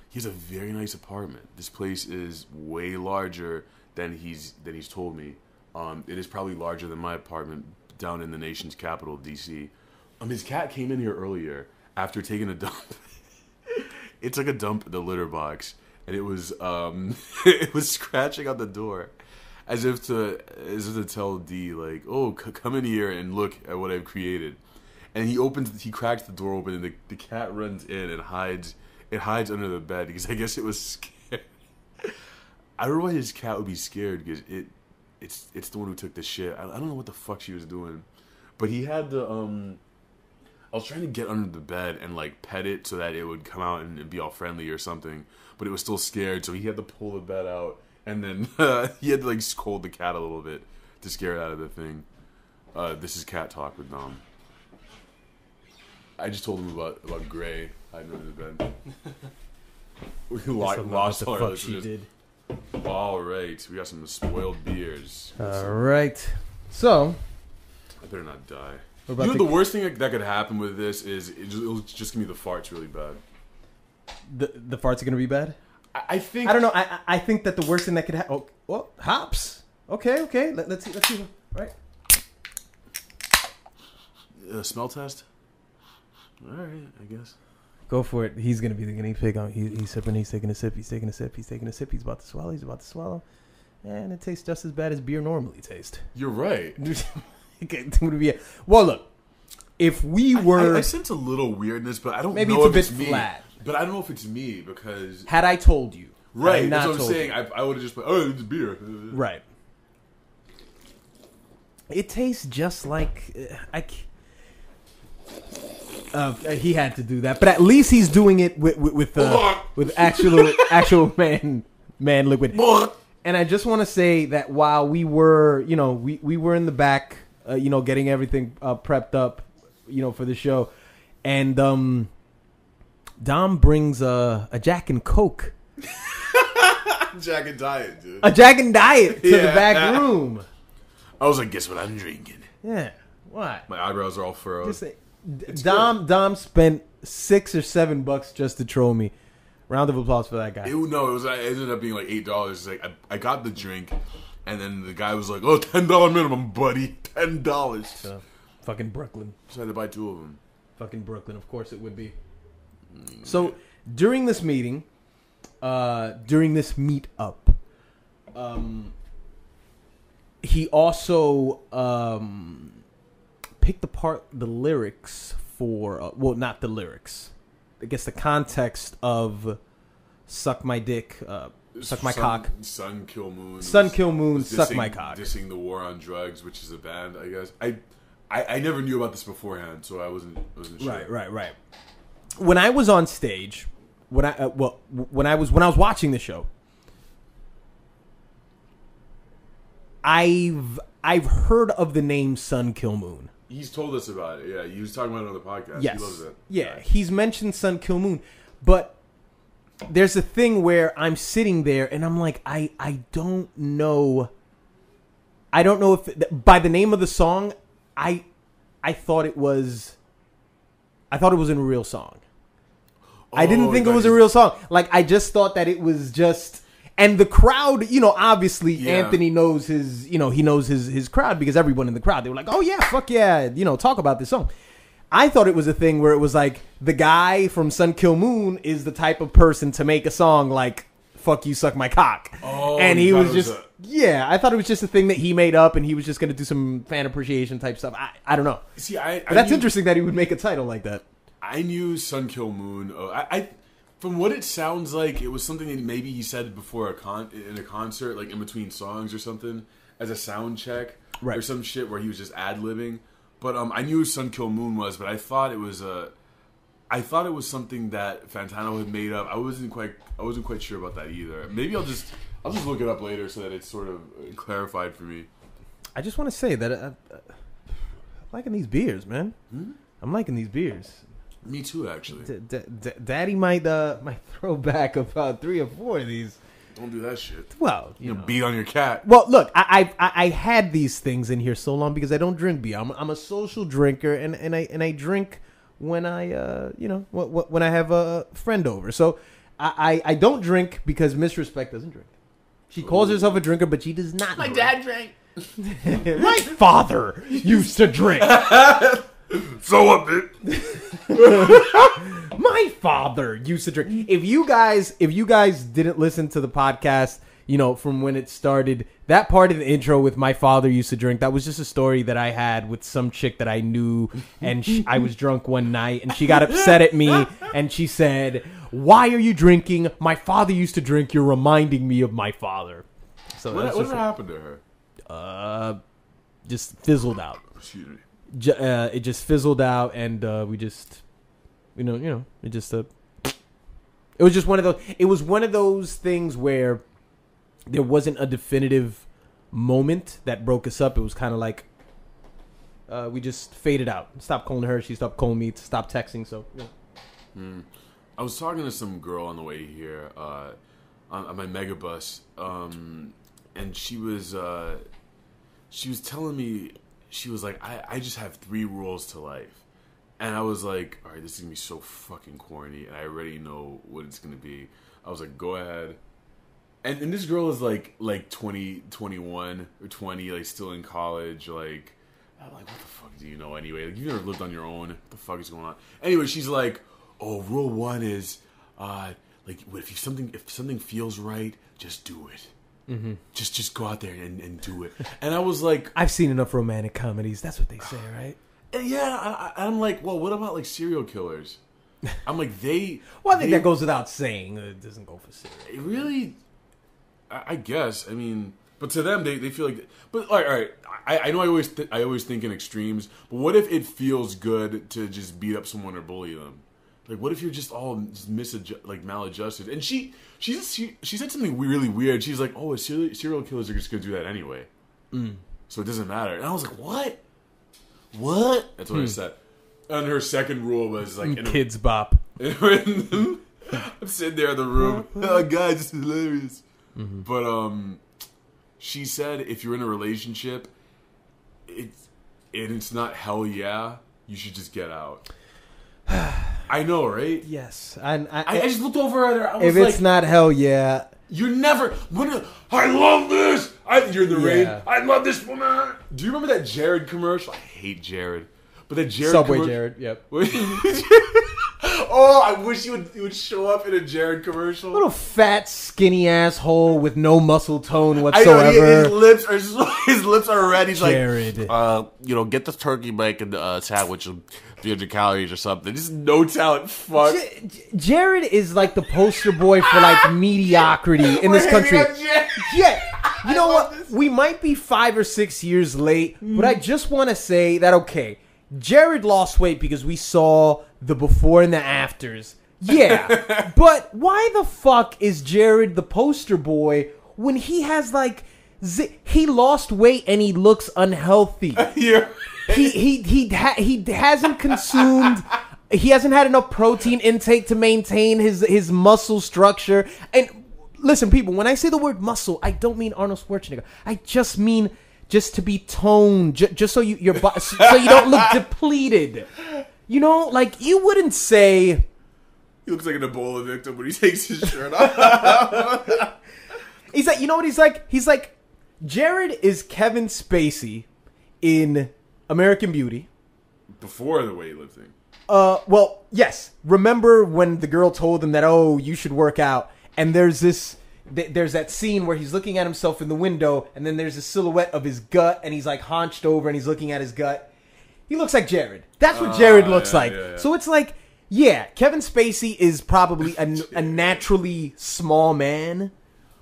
He has a very nice apartment. This place is way larger than he's told me. It is probably larger than my apartment down in the nation's capital, D.C. His cat came in here earlier after taking a dump. It took a dump in the litter box, and it was it was scratching on the door, as if to tell D, like, oh, come in here and look at what I've created. And he cracks the door open, and the cat runs in and hides. It hides under the bed because I guess it was scared. I don't know why his cat would be scared, because it's the one who took the shit. I don't know what the fuck she was doing, but he had the I was trying to get under the bed and like pet it so that it would come out and be all friendly or something, but it was still scared, so he had to pull the bed out, and then he had to like scold the cat a little bit to scare it out of the thing. This is cat talk with Dom. I just told him about Gray hiding under the bed. We lost all our listeners. All right, we got some spoiled beers. All right, so I better not die. The worst thing that could happen with this is it'll just give me the farts really bad. The farts are gonna be bad. I think. I don't know. I think that the worst thing that could happen. Oh, well, hops. Okay. Let's see. Right. Smell test. All right, I guess. Go for it. He's gonna be the guinea pig. He's sipping. He's taking a sip. He's taking a sip. He's about to swallow. And it tastes just as bad as beer normally tastes. You're right. Well, look. If we were, I sense a little weirdness, but I don't. Maybe know it's a if bit flat. But I don't know if it's me, because had I told you, right? That's what I'm saying. I would have just put, oh, it's beer. Right. It tastes just like He had to do that, but at least he's doing it with actual man liquid. And I just want to say that while we were, we were in the back, getting everything prepped up, for the show, and Dom brings a Jack and Coke. Jack and Diet, dude. A Jack and Diet to the back room. I was like, guess what I'm drinking? Yeah. What? My eyebrows are all furrowed. Dom spent $6 or $7 just to troll me. Round of applause for that guy. It ended up being like $8. It's like I got the drink, and then the guy was like, "Oh, $10 minimum, buddy, $10." Fucking Brooklyn. So I had to buy 2 of them. Fucking Brooklyn, of course it would be. So during this meeting, during this meet-up, he also picked apart the lyrics for, not the lyrics, I guess the context of "Suck My Dick," "Suck My Cock." Sun Kill Moon. Sun Kill Moon, Suck My Cock. Dissing the War on Drugs, which is a band, I guess. I never knew about this beforehand, so I wasn't sure. Right. When I was on stage, when I was watching the show, I've heard of the name Sun Kill Moon. He's told us about it. Yeah, he was talking about it on the podcast. Yes. He loves it. Yeah, he's mentioned Sun Kill Moon, but there's a thing where I'm sitting there and I'm like, I don't know. I don't know if by the name of the song, I thought it was a real song. I didn't think it was a real song. Like, I just thought that it was just. And the crowd, obviously Anthony knows his, he knows his crowd, because everyone in the crowd, they were like, oh yeah, fuck yeah, talk about this song. I thought it was a thing where it was like, the guy from Sun Kill Moon is the type of person to make a song like, fuck you, suck my cock. Oh, and he was just, I thought it was just a thing that he made up, and he was just going to do some fan appreciation type stuff. I don't know. See, that's interesting that he would make a title like that. I knew Sun Kill Moon. From what it sounds like, it was something that maybe he said before in a concert, like in between songs or something, as a sound check, or some shit where he was just ad-libbing. But I knew who Sun Kill Moon was, but I thought it was something that Fantano had made up. I wasn't quite sure about that either. Maybe I'll just look it up later so that it's sort of clarified for me. I just want to say that I'm liking these beers, man. I'm liking these beers. Me too, actually. Daddy might throw back about 3 or 4 of these. Don't do that shit. Well, you know, beat on your cat. Well, look, I had these things in here so long because I don't drink beer. I'm a social drinker, and I drink when I when I have a friend over. So I don't drink because Miss Respect doesn't drink. She calls herself a drinker, but she does not. My dad drank. My father used to drink. So what, bitch? My father used to drink. If you guys didn't listen to the podcast, from when it started, that part of the intro with my father used to drink, that was just a story that I had with some chick that I knew, and I was drunk one night, and she got upset at me, and she said, "Why are you drinking? My father used to drink. You're reminding me of my father." So what happened to her? Just fizzled out. Excuse me. It just fizzled out, and we just, it just, it was just one of those. It was one of those things where there wasn't a definitive moment that broke us up. It was kind of like we just faded out. Stopped calling her. She stopped calling me. Stopped texting. So, I was talking to some girl on the way here on my megabus, and she was telling me. She was like, I just have 3 rules to life. And I was like, all right, this is going to be so fucking corny, and I already know what it's going to be. I was like, go ahead. And this girl is like 20, 21, or 20, like still in college. Like, I'm like, what the fuck do you know anyway? Like, you've never lived on your own. What the fuck is going on? Anyway, she's like, oh, rule 1 is, like, if something feels right, just do it. Mm-hmm. Just go out there and do it. And I was like, I've seen enough romantic comedies. That's what they say, right? Yeah, I'm like, well, what about like serial killers? I'm like, Well, I think that goes without saying. It doesn't go for serial. Really, I guess. I mean, But to them, they feel like. But all right. I know I always think in extremes. But what if it feels good to just beat up someone or bully them? Like, what if you're just all just maladjusted? And she said something really weird. She's like, "Oh, serial killers are just gonna do that anyway, so it doesn't matter." And I was like, "What? What?" That's what I said. And her second rule was like, "Kids bop." I'm sitting there in the room. Oh, God, this is hilarious. But she said, if you're in a relationship, it's not hell yeah, you should just get out. I know, right? Yes. I just looked over at her. I was if it's not hell yeah, you're never. I love this. You're in the rain. I love this woman. Do you remember that Jared commercial? I hate Jared. But that Jared Subway Jared, yep. Oh, I wish he would show up in a Jared commercial. Little fat, skinny asshole with no muscle tone whatsoever. I know, his lips are red. He's Jared. like, get this turkey bacon sandwich of 300 calories or something. Just no talent. Fuck. Jared is like the poster boy for like mediocrity in this country. Yeah. You know what? We might be 5 or 6 years late, but I just want to say that, okay, Jared lost weight because we saw the before and the afters. Yeah. But why the fuck is Jared the poster boy when he has like he lost weight and he looks unhealthy? Yeah. He hasn't consumed, he hasn't had enough protein intake to maintain his muscle structure. And listen, people, when I say the word muscle, I don't mean Arnold Schwarzenegger. I just mean just to be toned, just so so you don't look depleted. You know, like you wouldn't say. He looks like an Ebola victim when he takes his shirt off. He's like, you know what he's like? He's like, Jared is Kevin Spacey in American Beauty. Before the weightlifting. Well, yes. Remember when the girl told him that, oh, you should work out, and there's that scene where he's looking at himself in the window, and then there's a silhouette of his gut, and he's like hunched over, and he's looking at his gut. He looks like Jared. That's what Jared looks like. Yeah. So it's like, yeah, Kevin Spacey is probably a naturally small man,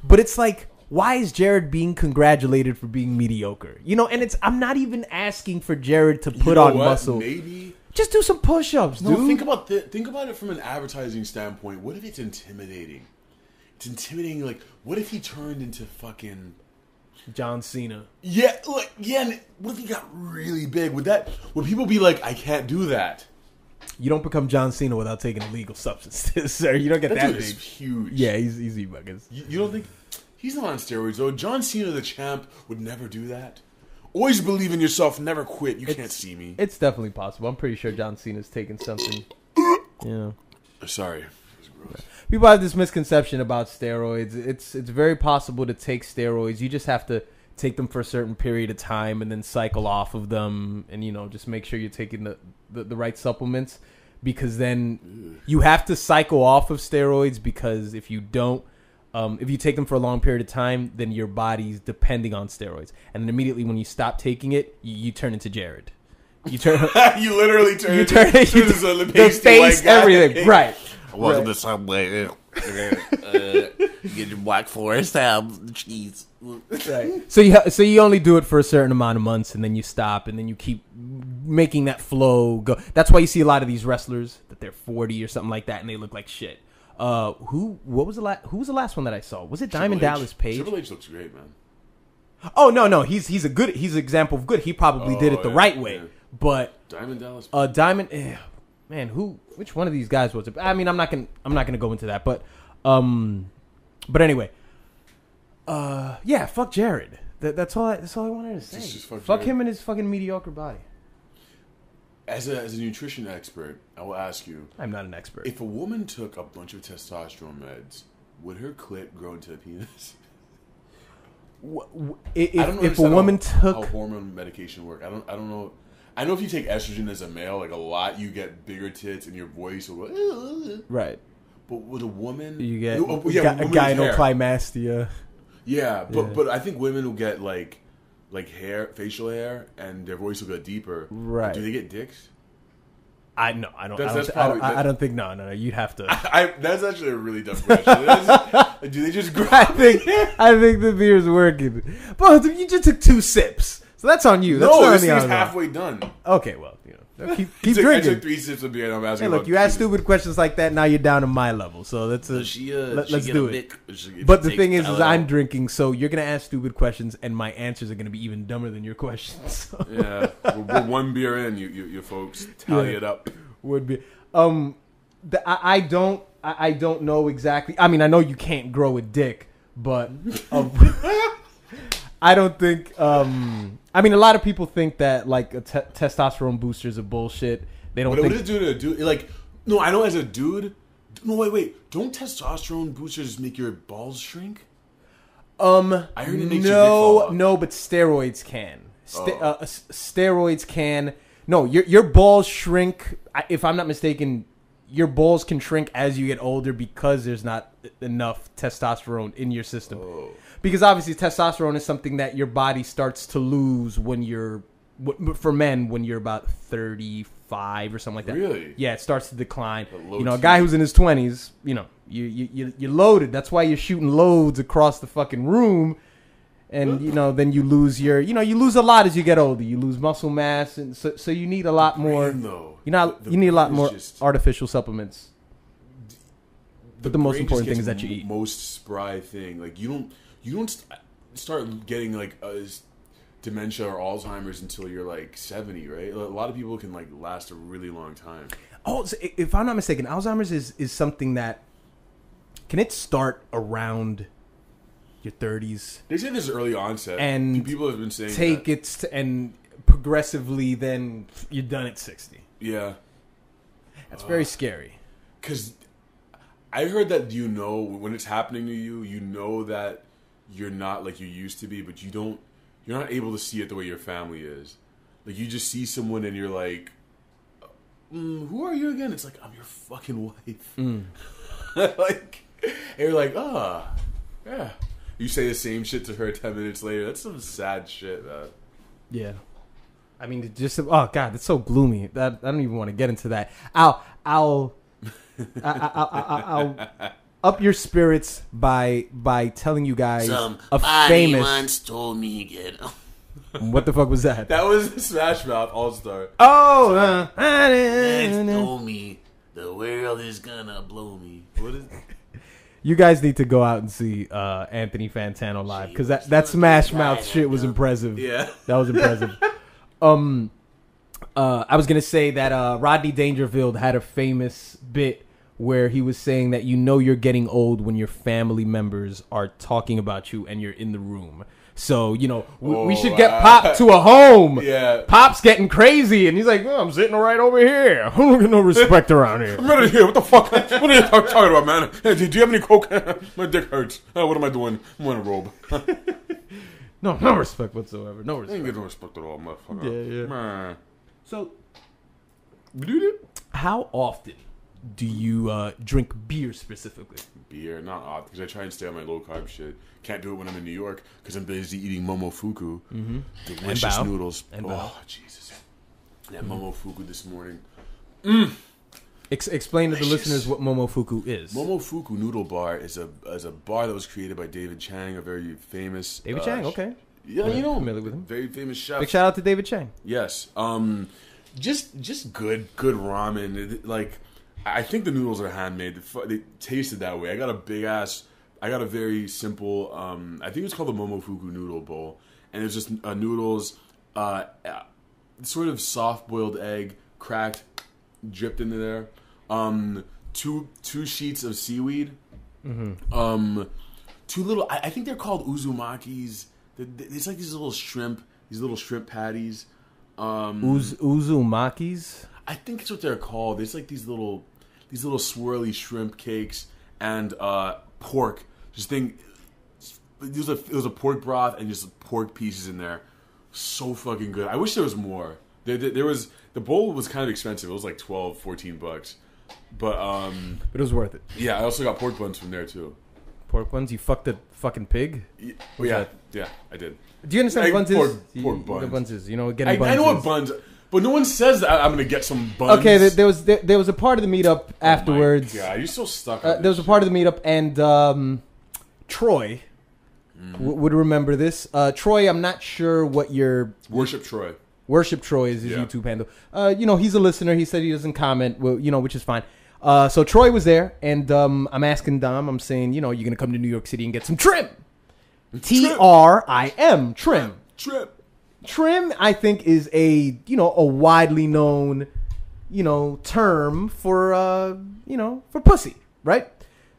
but it's like, why is Jared being congratulated for being mediocre? You know, and I'm not even asking for Jared to put on muscle. Maybe just do some push-ups, dude. No, think about it from an advertising standpoint. What if it's intimidating? It's intimidating. Like, what if he turned into fucking John Cena? Yeah, and what if he got really big? Would people be like, I can't do that? You don't become John Cena without taking illegal substances, sir. You don't get that big. Huge. Yeah, he's easy buggers. You don't think he's not on steroids though? John Cena, the champ, would never do that. Always believe in yourself. Never quit. You can't see me. It's definitely possible. I'm pretty sure John Cena's taking something. Yeah. Sorry. Gross. People have this misconception about steroids. It's very possible to take steroids. You just have to take them for a certain period of time and then cycle off of them, and just make sure you're taking the right supplements, because then you have to cycle off of steroids, because if you don't, if you take them for a long period of time, then your body's depending on steroids, and then immediately when you stop taking it, you turn into Jared. You turn. You literally turn. You turn. The face, everything, right? Welcome to Subway. Get your Black Forest ham cheese. Right. So you only do it for a certain amount of months, and then you stop, and then you keep making that flow go. That's why you see a lot of these wrestlers that they're 40 or something like that, and they look like shit. Who was the last one that I saw? Was it Diamond Dallas Page? Triple H looks great, man. Oh no, he's an example of good. He probably did it the right way, but Diamond Dallas. Man, which one of these guys was it? I mean, I'm not gonna go into that, but anyway, yeah, fuck Jared. That's all I wanted to say. Just fuck him and his fucking mediocre body. As a nutrition expert, I will ask you. I'm not an expert. If a woman took a bunch of testosterone meds, would her clit grow into a penis? If a woman took how hormone medication work, I don't know. I know if you take estrogen as a male, like a lot, you get bigger tits and your voice will go. Right. But with a woman, you get gynoclimastia. Yeah, but I think women will get like hair, facial hair, and their voice will go deeper. Right. Do they get dicks? I don't. That's probably- I don't think. No. You'd have to. That's actually a really dumb question. Do they just grab? I think the beer's working. But you just took 2 sips, so that's on you. That's No, not this on thing's the halfway done. Okay, well, keep I drinking. took 3 sips of beer and I'm asking. Hey, look, about you ask 3 stupid questions like that. Now you're down to my level. So let's sips. let's do it. But the thing is I'm drinking, so you're gonna ask stupid questions, and my answers are gonna be even dumber than your questions. So. Yeah, we're 1 beer in. You folks tally it up. Would be. I don't know exactly. I mean, I know you can't grow a dick, but I don't think. I mean, a lot of people think that like testosterone boosters are bullshit. They don't. What does it do to a dude? Like, no, I know as a dude. No, wait. Don't testosterone boosters make your balls shrink? I heard it makes your dick fall off. No, but steroids can. Steroids can. No, your balls shrink. If I'm not mistaken, your balls can shrink as you get older because there's not enough testosterone in your system. Oh. Because obviously testosterone is something that your body starts to lose when you're, for men, when you're about 35 or something like that. Really? Yeah, it starts to decline. A guy who's in his 20s, you're loaded. That's why you're shooting loads across the fucking room. And, then you lose you lose a lot as you get older. You lose muscle mass. And so you need a lot more. You need a lot more artificial supplements. But the most important thing is that you eat. Most spry thing. Like, you don't start getting, like, dementia or Alzheimer's until you're, like, 70, right? A lot of people can, like, last a really long time. Oh, so if I'm not mistaken, Alzheimer's is something that... Can it start around... your 30s. They say this is early onset. And people have been saying take that. And progressively then you're done at 60. Yeah. That's very scary. Because I heard that when it's happening to you, you know that you're not like you used to be, but you're not able to see it the way your family is. Like, you just see someone and you're like, who are you again? It's like, I'm your fucking wife. Like, and you're like, yeah. You say the same shit to her 10 minutes later. That's some sad shit, man. Yeah. I mean, oh God, it's so gloomy. I don't even want to get into that. I'll up your spirits by telling you guys a famous. Once told me get. What the fuck was that? That was Smash Mouth All Star. Oh, told me the world is gonna blow me. What is? You guys need to go out and see Anthony Fantano live because that Smash Mouth shit was impressive. Yeah, that was impressive. I was gonna say that Rodney Dangerfield had a famous bit where he was saying that you're getting old when your family members are talking about you and you're in the room. So, we should get Pop to a home. Yeah. Pop's getting crazy. And he's like, I'm sitting right over here. I don't get no respect around here. I'm right here. What the fuck? What are you talking about, man? Hey, do you have any coke? My dick hurts. What am I doing? I'm wearing a robe. No respect whatsoever. No respect. I ain't get no respect at all, motherfucker. Yeah. Man. So, how often do you drink beer specifically? Beer, not often, because I try and stay on my low carb shit. Can't do it when I'm in New York because I'm busy eating momofuku. Mm-hmm. Delicious noodles. And Jesus. That momofuku this morning. Explain to the listeners what momofuku is. Momofuku Noodle Bar is a bar that was created by David Chang, a very famous... David Chang, okay. Yeah, familiar with him. Very famous chef. Big shout out to David Chang. Yes. Just good ramen. Like, I think the noodles are handmade. They tasted that way. I got a very simple, I think it was called the Momofuku Noodle Bowl. And it's just noodles, sort of soft-boiled egg, cracked, dripped into there. Two sheets of seaweed. Mm-hmm. Two little, I think they're called uzumakis. It's like these little shrimp patties. Uzumakis? I think it's what they're called. It's like these little swirly shrimp cakes and pork. It was a pork broth and just pork pieces in there. So fucking good. I wish there was more. There was, the bowl was kind of expensive. It was like $12-$14. But it was worth it. Yeah, I also got pork buns from there too. Pork buns? You fucked a fucking pig? Yeah, I did. Do you understand what buns is? Pork buns. What buns is? Getting I buns know is. what buns. But no one says that I'm gonna get some buns. Okay, there was a part of the meetup afterwards. Yeah, you're so stuck. There was a part of the meetup, and Troy would remember this. Troy, I'm not sure what your Worship Troy. Worship Troy is his YouTube handle. He's a listener. He said he doesn't comment. Well, which is fine. So Troy was there, and I'm asking Dom. I'm saying, you're gonna come to New York City and get some trim. TRIM, trim. Trim, I think, is a widely known, term for for pussy, right?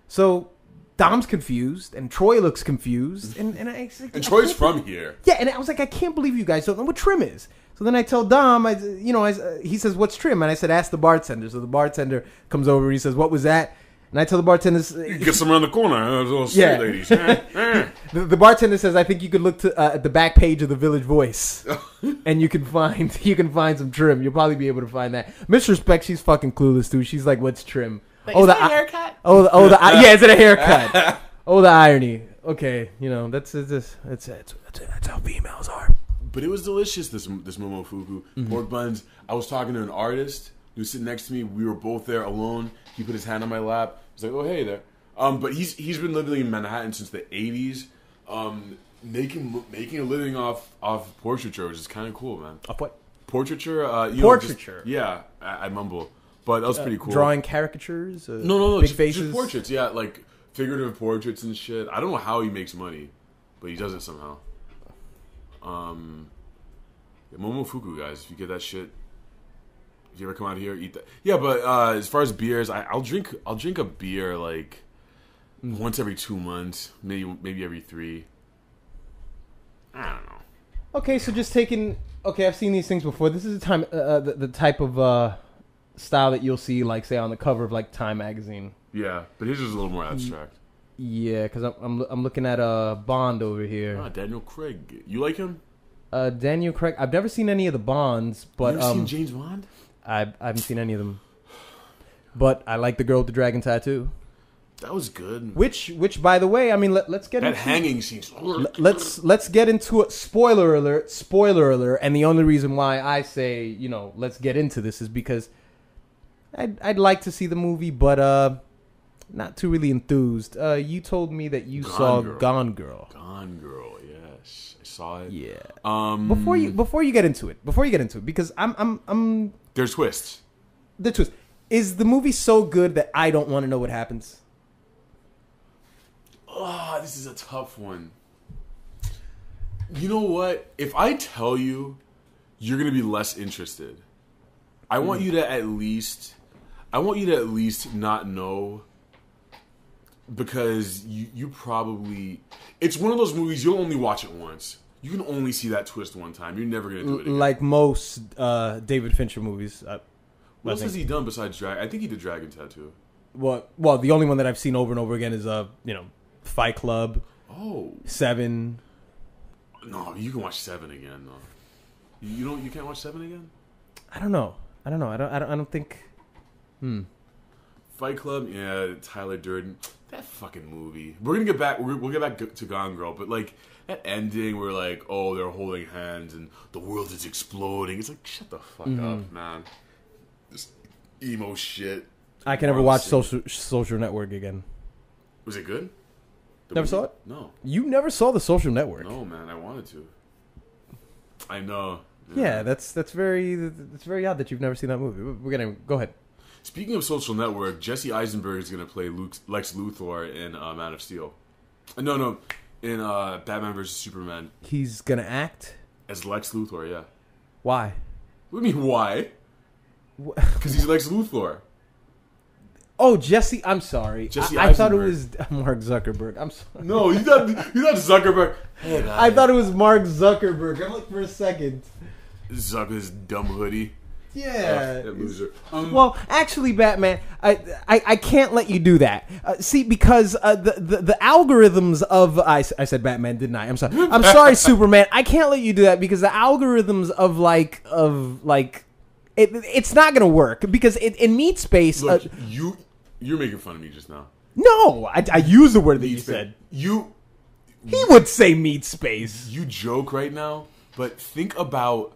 So Dom's confused, and Troy looks confused, and Troy's from here. Yeah, and I was like, I can't believe you guys don't know what trim is. So then I tell Dom, he says, "What's trim?" And I said, "Ask the bartender." So the bartender comes over. He says, "What was that?" And I tell the bartender, "Get some around the corner, those straight ladies." The bartender says, "I think you could look to at the back page of the Village Voice, and you can find some trim. You'll probably be able to find that." Mr. Spec, she's fucking clueless too. She's like, "What's trim?" Like, is that a haircut? Yeah, is it a haircut? The irony. Okay, that's how females are. But it was delicious. This momofuku pork buns. I was talking to an artist who was sitting next to me. We were both there alone. He put his hand on my lap. I was like, "Oh, hey there." But he's been living in Manhattan since the '80s, making a living off portraiture, which is kind of cool, man. Off what? Portraiture. Portraiture. I mumble, but that was pretty cool. Drawing caricatures. No, big just faces. portraits. Yeah, like figurative portraits and shit. I don't know how he makes money, but he does it somehow. Momofuku, guys, if you get that shit, if you ever come out here, eat that. Yeah, but as far as beers, I'll drink a beer like once every 2 months, maybe every 3. I don't know. Okay, so just taking. Okay, I've seen these things before. This is the type of style that you'll see, like, say, on the cover of like Time magazine. Yeah, but his is a little more abstract. Yeah, because I'm looking at Bond over here. Daniel Craig. You like him? Daniel Craig. I've never seen any of the Bonds, but you ever seen James Bond? I haven't seen any of them. But I like the girl with the dragon tattoo. That was good. Which by the way, I mean, let's get that into hanging scene. Let's get into it. Spoiler alert. And the only reason why I say, let's get into this is because I'd like to see the movie, but not too really enthused. You told me that you saw Gone Girl. Gone Girl, yes, I saw it. Yeah. Before you get into it, because I'm there's twists. The twist is the movie so good that I don't want to know what happens. Oh, this is a tough one. You know what? If I tell you, you're gonna be less interested. I want you to at least not know. Because you probably... It's one of those movies, you'll only watch it once. You can only see that twist one time. You're never going to do it again. Like most David Fincher movies. What else has he done besides Dragon? I think he did Dragon Tattoo. Well, the only one that I've seen over and over again is, Fight Club. Oh. 7. No, you can watch 7 again, though. You can't watch 7 again? I don't know. I don't think... Fight Club, yeah, Tyler Durden. That fucking movie. We'll get back to Gone Girl, but like that ending where like, oh, they're holding hands and the world is exploding. It's like, shut the fuck up, man. This emo shit. I can never watch Social Network again. Was it good? Never saw it? No. You never saw The Social Network? No, man. I wanted to. I know. Yeah, that's very odd that you've never seen that movie. We're gonna go ahead. Speaking of Social Network, Jesse Eisenberg is going to play Lex Luthor in Man of Steel. No, in Batman vs. Superman. He's going to act? As Lex Luthor, yeah. Why? What do you mean, why? Because he's Lex Luthor. Oh, Jesse, I'm sorry. I thought it was Mark Zuckerberg. I'm sorry. No, you thought Zuckerberg. Hey, I thought it was Mark Zuckerberg. I'm like, for a second. Zucker's dumb hoodie. Yeah. That loser. Well, actually, Batman, I can't let you do that. See, because the algorithms of I said Batman, didn't I? I'm sorry. I'm sorry, Superman. I can't let you do that because the algorithms of it's not gonna work because in meat space. Look, you're making fun of me just now. No, I use the word that you said. He would say meat space. You joke right now, but think about.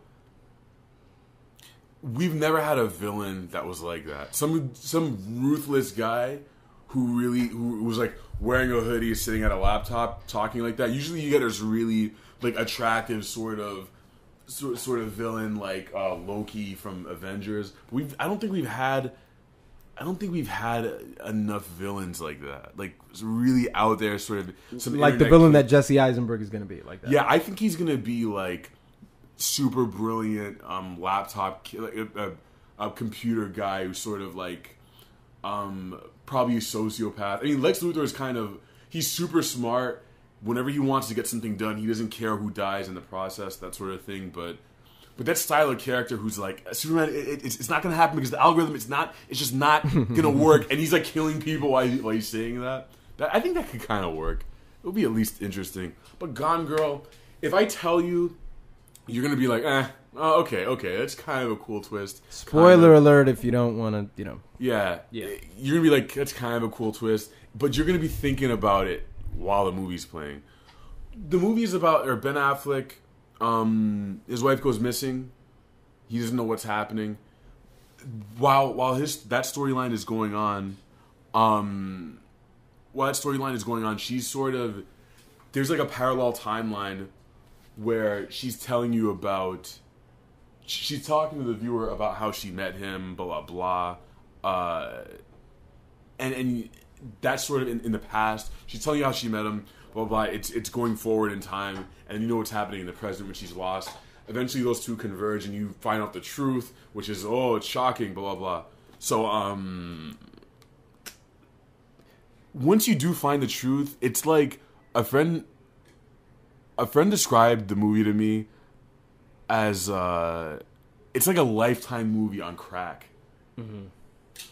we've never had a villain that was like that. Some ruthless guy who was like wearing a hoodie, sitting at a laptop, talking like that. Usually, you get this really like attractive sort of villain like Loki from Avengers. I don't think we've had enough villains like that. Like really out there, sort of some like the villain that Jesse Eisenberg is going to be like that. Yeah, I think he's going to be like super brilliant laptop a computer guy who's sort of like probably a sociopath. I mean, Lex Luthor is he's super smart. Whenever he wants to get something done, he doesn't care who dies in the process, that sort of thing. But that style of character who's like Superman, it's not going to happen because the algorithm, it's just not going to work, and he's like killing people while he's saying that. I think that could kind of work. It would be at least interesting. But Gone Girl, if I tell you, you're going to be like, okay, that's kind of a cool twist. Spoiler alert if you don't want to, Yeah. You're going to be like, that's kind of a cool twist, but you're going to be thinking about it while the movie's playing. The movie is about Ben Affleck. His wife goes missing. He doesn't know what's happening. While that storyline is going on, she's sort of, there's like a parallel timeline where she's telling you about, she's talking to the viewer about how she met him, blah blah blah, and that's sort of in the past. She's telling you how she met him, blah blah. It's going forward in time, and you know what's happening in the present when she's lost. Eventually, those two converge, and you find out the truth, which is it's shocking, blah blah blah. So once you do find the truth, it's like a friend described the movie to me as it's like a Lifetime movie on crack. Mm-hmm.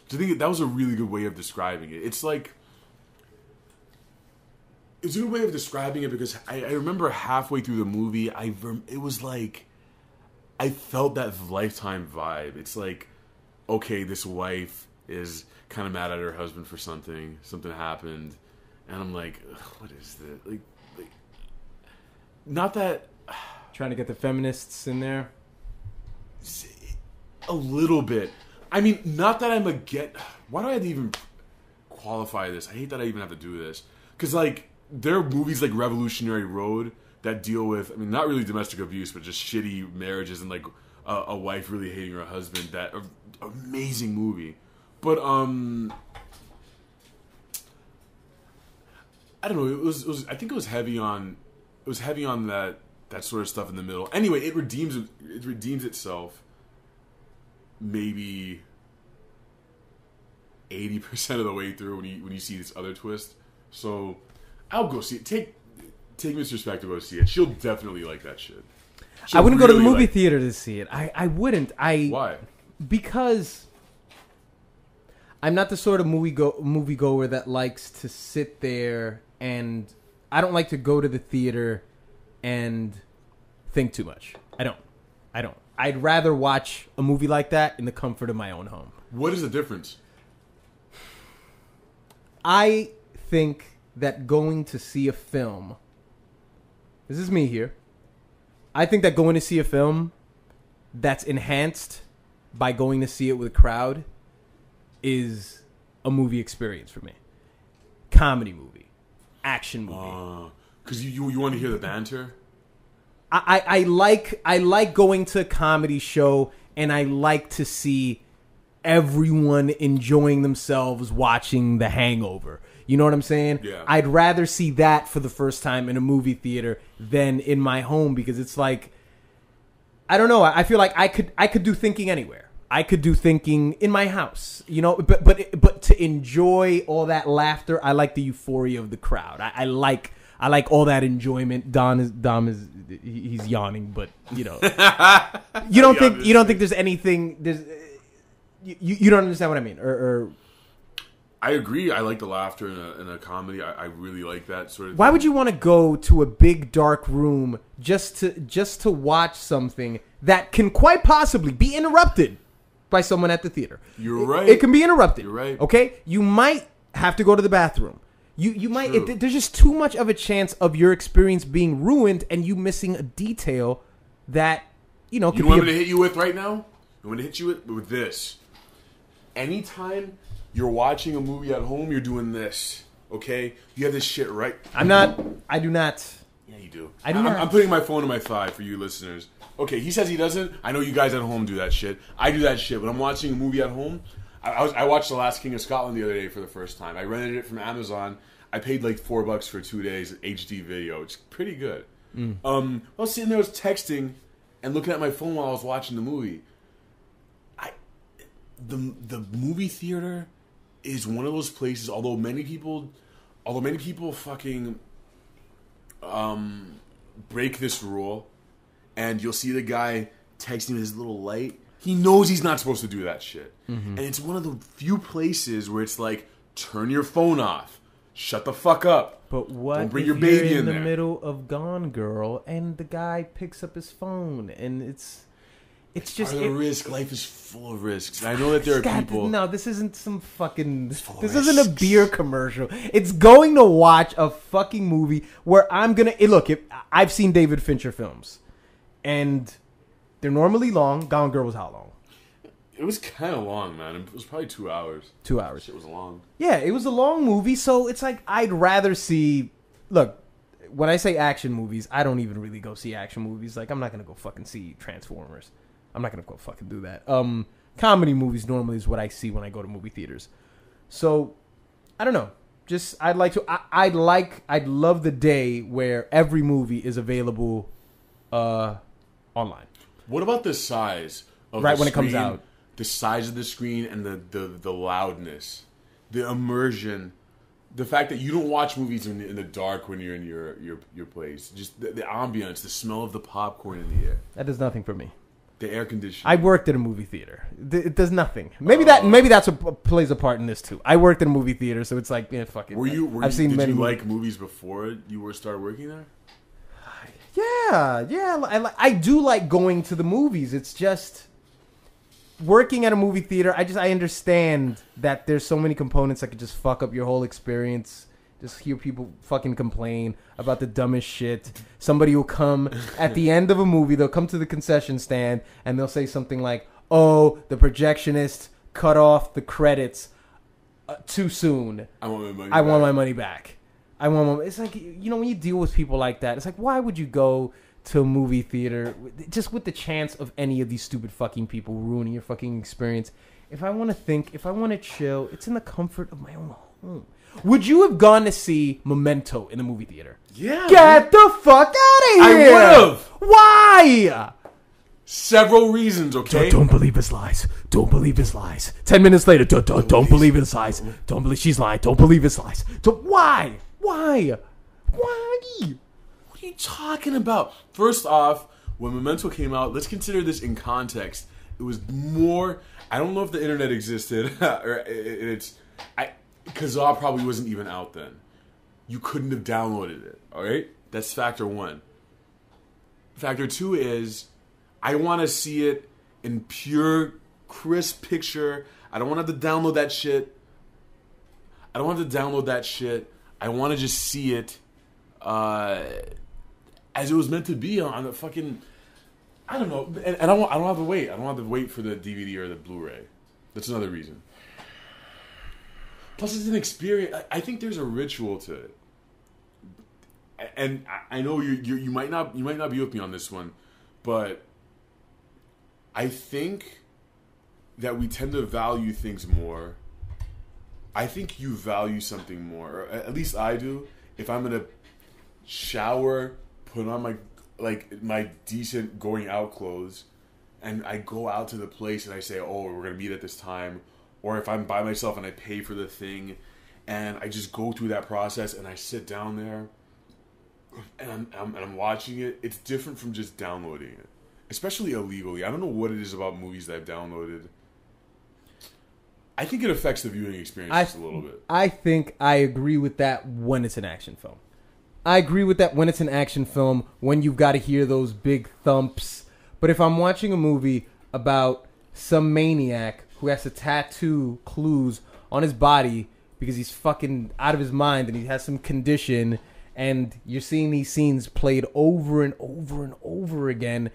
So I think that was a really good way of describing it. It's a good way of describing it because I remember halfway through the movie, it was like I felt that Lifetime vibe. It's like, okay, this wife is kind of mad at her husband for something happened, and I'm like, what is this? Like not that trying to get the feminists in there a little bit. I mean, not that I'm why do I have to even qualify this? I hate that I even have to do this because like there are movies like Revolutionary Road that deal with, I mean, not really domestic abuse, but just shitty marriages and like a wife really hating her husband. That amazing movie, but I don't know. It was. I think it was heavy on. It was heavy on that sort of stuff in the middle. Anyway, it redeems itself. Maybe 80% of the way through when you see this other twist. So I'll go see it. Take Miss Respect to go see it. She'll definitely like that shit. I wouldn't go to the movie theater to see it. I wouldn't. Why? Because I'm not the sort of moviegoer that likes to sit there, and I don't like to go to the theater and think too much. I don't. I'd rather watch a movie like that in the comfort of my own home. What is the difference? I think that going to see a film, this is me here, I think that going to see a film that's enhanced by going to see it with a crowd is a movie experience for me. Comedy movie. Action movie. Because you want to hear the banter? I like going to a comedy show, and I like to see everyone enjoying themselves watching The Hangover. You know what I'm saying? Yeah. I'd rather see that for the first time in a movie theater than in my home, because it's like, I don't know. I feel like I could do thinking anywhere. I could do thinking in my house, but to enjoy all that laughter, I like the euphoria of the crowd. I like all that enjoyment. Dom is he's yawning, but you don't think there's anything you don't understand what I mean, or I agree. I like the laughter in a comedy. I really like that sort of why thing. would you want to go to a big dark room just to watch something that can quite possibly be interrupted by someone at the theater? You're right. It can be interrupted. You're right. Okay? You might have to go to the bathroom. You might. There's just too much of a chance of your experience being ruined and you missing a detail that, could You want me to hit you with right now? I'm going to hit you with this. Anytime you're watching a movie at home, you're doing this. Okay? You have this shit right. I do not. Yeah, you do. I do not. I'm putting my phone to my thigh for you listeners. Okay, he says he doesn't. I know you guys at home do that shit. I do that shit. When I'm watching a movie at home, I watched The Last King of Scotland the other day for the first time. I rented it from Amazon. I paid like $4 for 2 days HD video. It's pretty good. I was sitting there, I was texting and looking at my phone while I was watching the movie. The movie theater is one of those places. Although many people fucking break this rule. And you'll see the guy texting with his little light. He knows he's not supposed to do that shit. And it's one of the few places where it's like, turn your phone off. Shut the fuck up. But what Don't bring if your baby you're in in the there. middle of Gone Girl and the guy picks up his phone and it's just... Part of the risk. Life is full of risks. And I know that there are people... No, this isn't some fucking... This isn't a beer commercial. It's going to watch a fucking movie where I'm going to... Look, I've seen David Fincher films. And they're normally long. Gone Girl was how long? It was kind of long, man. It was probably 2 hours. 2 hours. Shit was long. Yeah, it was a long movie, so it's like I'd rather see... Look, when I say action movies, I don't even really go see action movies. Like, I'm not going to go fucking see Transformers. I'm not going to go fucking do that. Comedy movies normally is what I see when I go to movie theaters. So, I don't know. Just, I'd love the day where every movie is available online. What about the size of Right the when it comes screen, out. The size of the screen and the loudness, the immersion, the fact that you don't watch movies in the dark when you're in your place. Just the ambience, the smell of the popcorn in the air, That does nothing for me. the air conditioning. I worked at a movie theater. It does nothing. Maybe that's what plays a part in this too. I worked in a movie theater, so it's like, yeah, fuck it. Did you movies. like movies before you started working there? Yeah. I do like going to the movies. It's just working at a movie theater. I understand that there's so many components that could just fuck up your whole experience. Just hear people fucking complain about the dumbest shit. Somebody will come at the end of a movie. They'll come to the concession stand and they'll say something like, "Oh, the projectionist cut off the credits too soon. I want my money. I want my money back." It's like, you know, when you deal with people like that, it's like, why would you go to a movie theater just with the chance of any of these stupid fucking people ruining your fucking experience? If I want to think, if I want to chill, it's in the comfort of my own home. Would you have gone to see Memento in the movie theater? Yeah. Get the fuck out of here! I would've. Why? Several reasons, okay? Don't believe his lies. Don't believe his lies. 10 minutes later, don't believe his lies. Don't believe she's lying. Don't believe his lies. Why? Why? What are you talking about? First off, when Memento came out, let's consider this in context. It was more... I don't know if the internet existed. Kazaa probably wasn't even out then. You couldn't have downloaded it, alright? That's factor one. Factor two is, I want to see it in pure, crisp picture. I don't want to have to download that shit. I want to just see it as it was meant to be on the fucking... I don't know. And I don't have to wait. I don't have to wait for the DVD or the Blu-ray. That's another reason. Plus, it's an experience. I think there's a ritual to it. And I know you might not be with me on this one, but I think that we tend to value things more. I think you value something more, or at least I do. If I'm gonna shower, put on my decent going out clothes, and I go out to the place and I say, "Oh, we're gonna meet at this time," or if I'm by myself and I pay for the thing, and I just go through that process and I sit down there, and I'm watching it. It's different from just downloading it, especially illegally. I don't know what it is about movies that I've downloaded. I think it affects the viewing experience just a little bit. I think I agree with that when it's an action film. I agree with that when it's an action film, when you've got to hear those big thumps. But if I'm watching a movie about some maniac who has to tattoo clues on his body because he's fucking out of his mind and he has some condition, and you're seeing these scenes played over and over and over again,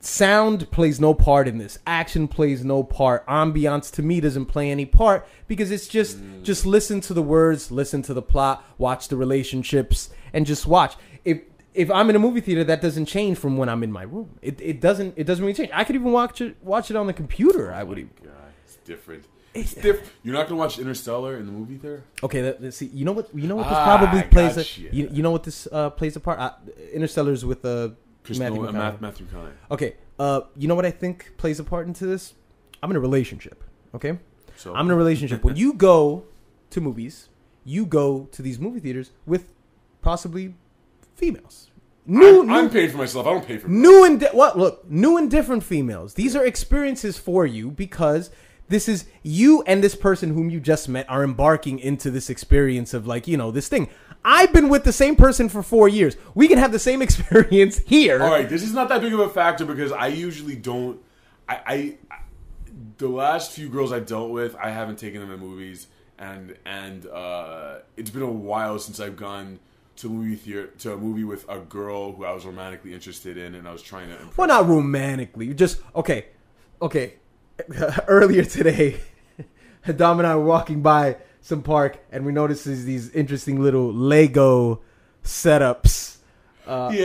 sound plays no part in this. Action plays no part. Ambiance to me doesn't play any part because it's just listen to the words, listen to the plot, watch the relationships, and just watch. If I'm in a movie theater, that doesn't change from when I'm in my room. It doesn't really change. I could even watch it on the computer. I would even. God, it's different. It's different. You're not gonna watch Interstellar in the movie theater? Okay, let's see. You know what? This probably plays. Gotcha. You know what this plays a part. Interstellar's with Matthew McConaughey. McConaughey. Okay. You know what I think plays a part into this? I'm in a relationship. Okay. So I'm in a relationship. When you go to movies, you go to these movie theaters with possibly females. I'm paid for myself. I don't pay for new and different females. These are experiences for you because this is you and this person whom you just met are embarking into this experience of this thing. I've been with the same person for 4 years. We can have the same experience here. All right, this is not that big of a factor because I usually don't. The last few girls I dealt with, I haven't taken them to movies, and it's been a while since I've gone to a movie with a girl who I was romantically interested in, and I was trying to impress. Well, not romantically. Just okay. Earlier today, Dom and I were walking by some park, and we noticed these interesting little Lego setups. Around,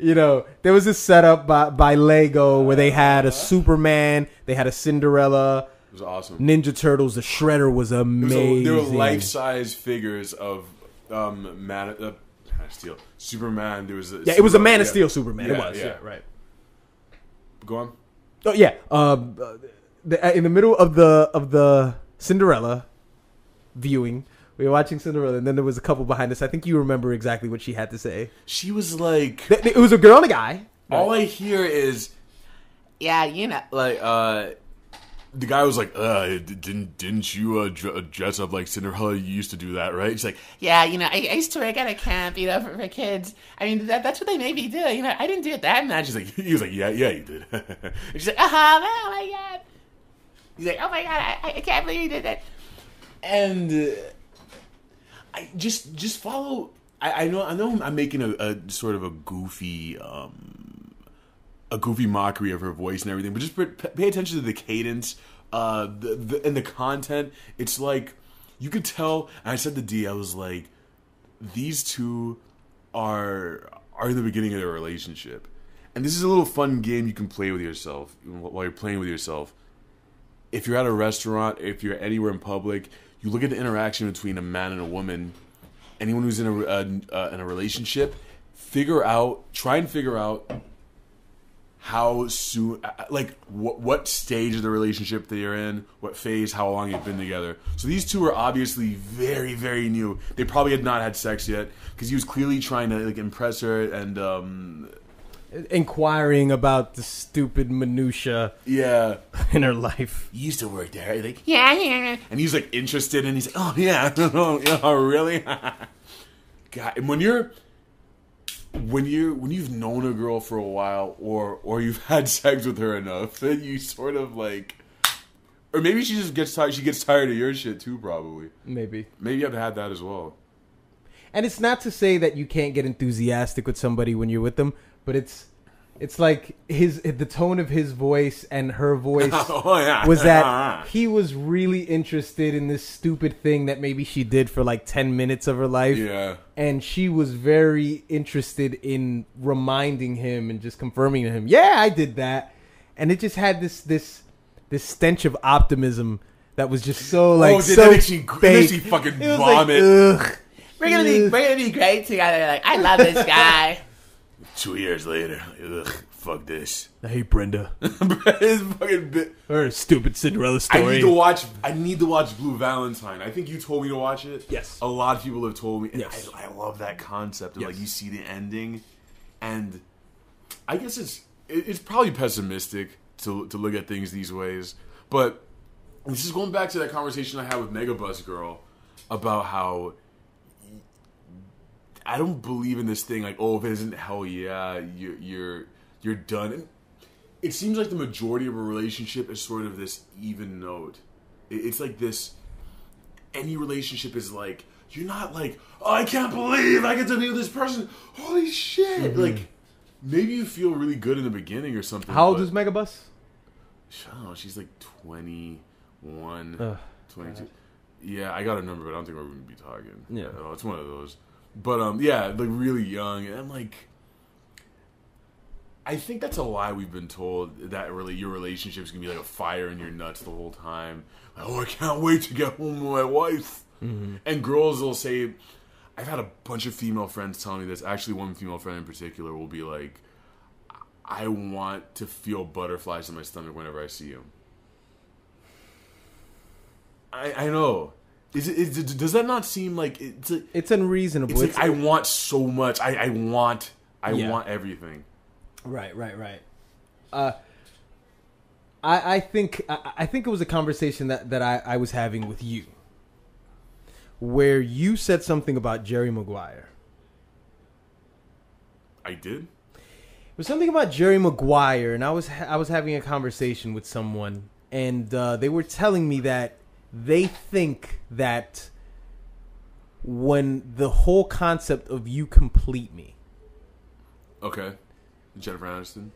there was this setup by Lego where they had a Superman, they had a Cinderella. It was awesome. Ninja Turtles, the Shredder was amazing. There were life-size figures of Man of Steel, Superman. There was it was a Man of Steel Superman. It was right. Go on. Oh yeah. In the middle of the Cinderella viewing, we were watching Cinderella, and then there was a couple behind us. I think you remember exactly what she had to say. She was like, it was a girl and a guy. All I hear is, the guy was like, didn't you dress up like Cinderella? You used to do that, right? She's like, yeah, I used to work at a camp, for kids. I mean, that's what they made me do. I didn't do it that much. She's like, he was like, yeah, you did. And she's like, oh my God. He's like, oh my God, I can't believe you did that. And I just follow. I know I'm making a sort of a goofy mockery of her voice and everything, but just pay attention to the cadence, and the content. It's like you could tell. And I said to D, I was like, these two are in the beginning of their relationship, and this is a little fun game you can play with yourself while you're playing with yourself. If you're at a restaurant, if you're anywhere in public, you look at the interaction between a man and a woman. Anyone who's in a relationship, try and figure out how soon, what stage of the relationship they're in, what phase, how long you've been together. So these two are obviously very, very new. They probably had not had sex yet because he was clearly trying to impress her and inquiring about the stupid minutia in her life. You used to work there, right? Like, Yeah. and he's like interested, and he's like, oh yeah, oh really? God, and when you've known a girl for a while, or you've had sex with her enough, then you sort of like, or maybe she just gets tired. She gets tired of your shit too, probably. Maybe I've had that as well. And it's not to say that you can't get enthusiastic with somebody when you're with them, but it's like the tone of his voice and her voice was that he was really interested in this stupid thing that maybe she did for 10 minutes of her life. Yeah. And she was very interested in reminding him and just confirming to him, yeah, I did that. And it just had this stench of optimism that was just so that makes you fucking vomit. We're gonna be great together. I love this guy. 2 years later, fuck this. I hate Brenda. It's fucking her stupid Cinderella story. I need to watch Blue Valentine. I think you told me to watch it. Yes. A lot of people have told me. And yes. I love that concept of you see the ending, and I guess it's probably pessimistic to look at things these ways, but this is going back to that conversation I had with Megabus Girl about how I don't believe in this thing if it isn't hell yeah, you're done. And it seems like the majority of a relationship is sort of this even note. It's like this. Any relationship is you're not oh, I can't believe I get to be with this person. Holy shit! Mm-hmm. maybe you feel really good in the beginning or something. How old is Megabus? I don't know. She's like 21, 22. Yeah, I got her number, but I don't think we're going to be talking. Yeah. It's one of those. But, yeah, like really young. And I'm like, I think that's a lie we've been told, that really your relationship's going to be like a fire in your nuts the whole time. Like, oh, I can't wait to get home to my wife. Mm-hmm. And girls will say, I've had a bunch of female friends tell me this. Actually, one female friend in particular will be like, I want to feel butterflies in my stomach whenever I see him. I know. Does that not seem like it's unreasonable? It's like I want so much. I want everything. Right. I think it was a conversation that I was having with you, where you said something about Jerry Maguire. I did? It was something about Jerry Maguire, and I was having a conversation with someone, and they were telling me that they think that when the whole concept of you complete me. Okay. Jennifer Aniston?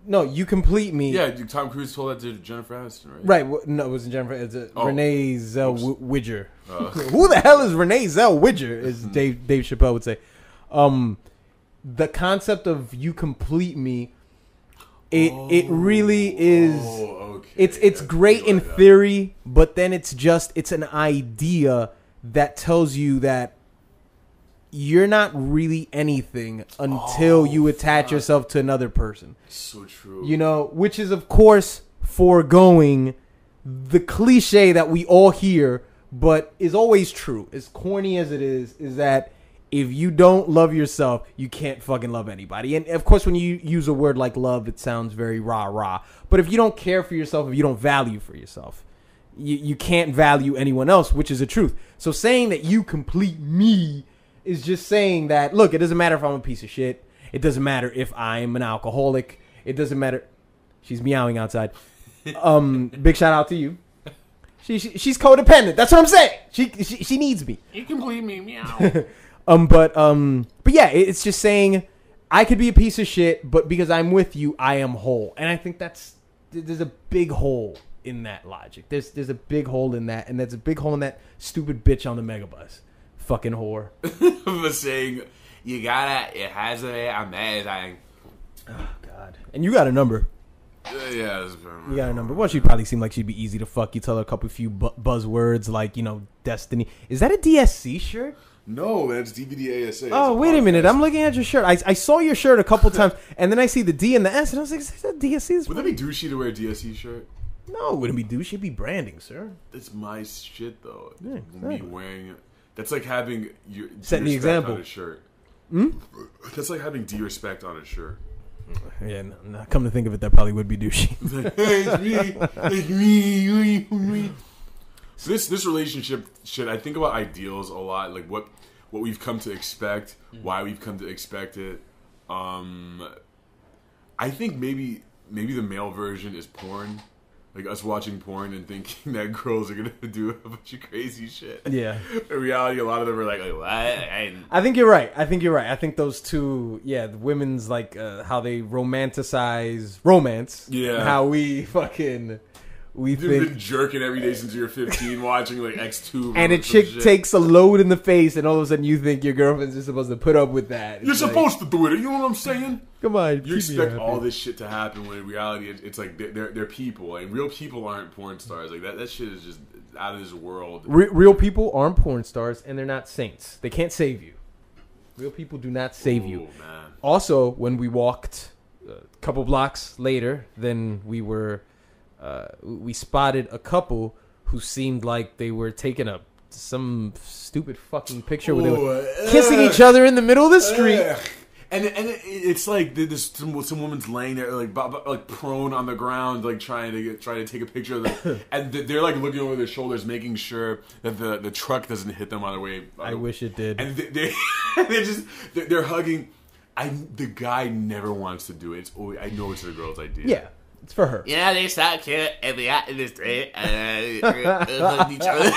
No, you complete me. Yeah, Tom Cruise told that to Jennifer Aniston, right? Right. No, it wasn't Jennifer. It's Renee Zellweger. Who the hell is Renee Zellweger, as Dave Chappelle would say. The concept of you complete me, it really is. Okay. It's great in theory, but then it's an idea that tells you that you're not really anything until you attach yourself to another person. So true. You know, which is of course foregoing the cliche that we all hear, but is always true. As corny as it is that if you don't love yourself, you can't fucking love anybody. And of course, when you use a word like love, it sounds very rah-rah. But if you don't care for yourself, if you don't value for yourself, you can't value anyone else, which is the truth. So saying that you complete me is just saying that, look, it doesn't matter if I'm a piece of shit. It doesn't matter if I'm an alcoholic. It doesn't matter. She's meowing outside. Big shout out to you. She's codependent. That's what I'm saying. She needs me. You complete me, meow. But yeah, it's just saying I could be a piece of shit, but because I'm with you, I am whole. And I think there's a big hole in that logic. There's a big hole in that, and there's a big hole in that stupid bitch on the megabus. Fucking whore. For saying it has to be amazing. Oh God. And you got a number. Yeah, you got a number. Well, she'd probably seem like she'd be easy to fuck. You tell her a few buzzwords like, Destiny. Is that a DSC shirt? No, that's DVD ASA. Oh, wait a minute. I'm looking at your shirt. I saw your shirt a couple times, and then I see the D and the S, and I was like, is that DSC? Would that be douchey to wear a DSC shirt? No, it wouldn't be douchey. It'd be branding, sir. That's my shit, though. Yeah, exactly. Me wearing it. That's like having setting the example on a shirt. That's like having de-respect on a shirt. Yeah, no, come to think of it, that probably would be douchey. It's me. So this relationship shit, I think about ideals a lot, like what we've come to expect, why we've come to expect it. I think maybe the male version is porn. Like us watching porn and thinking that girls are gonna do a bunch of crazy shit. Yeah. In reality, a lot of them are like what? I think you're right. I think those two, the women's like how they romanticize romance. Yeah. How we've been jerking every day since you were 15, watching like X2. And a chick takes a load in the face, and all of a sudden you think your girlfriend's just supposed to put up with that. You're supposed to do it. You know what I'm saying? Come on. You expect all this shit to happen when in reality it's like they're people, and real people aren't porn stars. Like that shit is just out of this world. Real people aren't porn stars, and they're not saints. They can't save you. Real people do not save you. Man. Also, when we walked a couple blocks later, then we spotted a couple who seemed like they were taking some stupid fucking picture where they were kissing each other in the middle of the street. And it's like there's some woman's laying there like prone on the ground, like trying to take a picture of them, and they're like looking over their shoulders, making sure that the truck doesn't hit them on the way. I wish it did. And they're hugging. The guy never wants to do it. It's always, I know it's the girl's idea. Yeah. It's for her. Yeah, they sat cute and we got in the street and each other.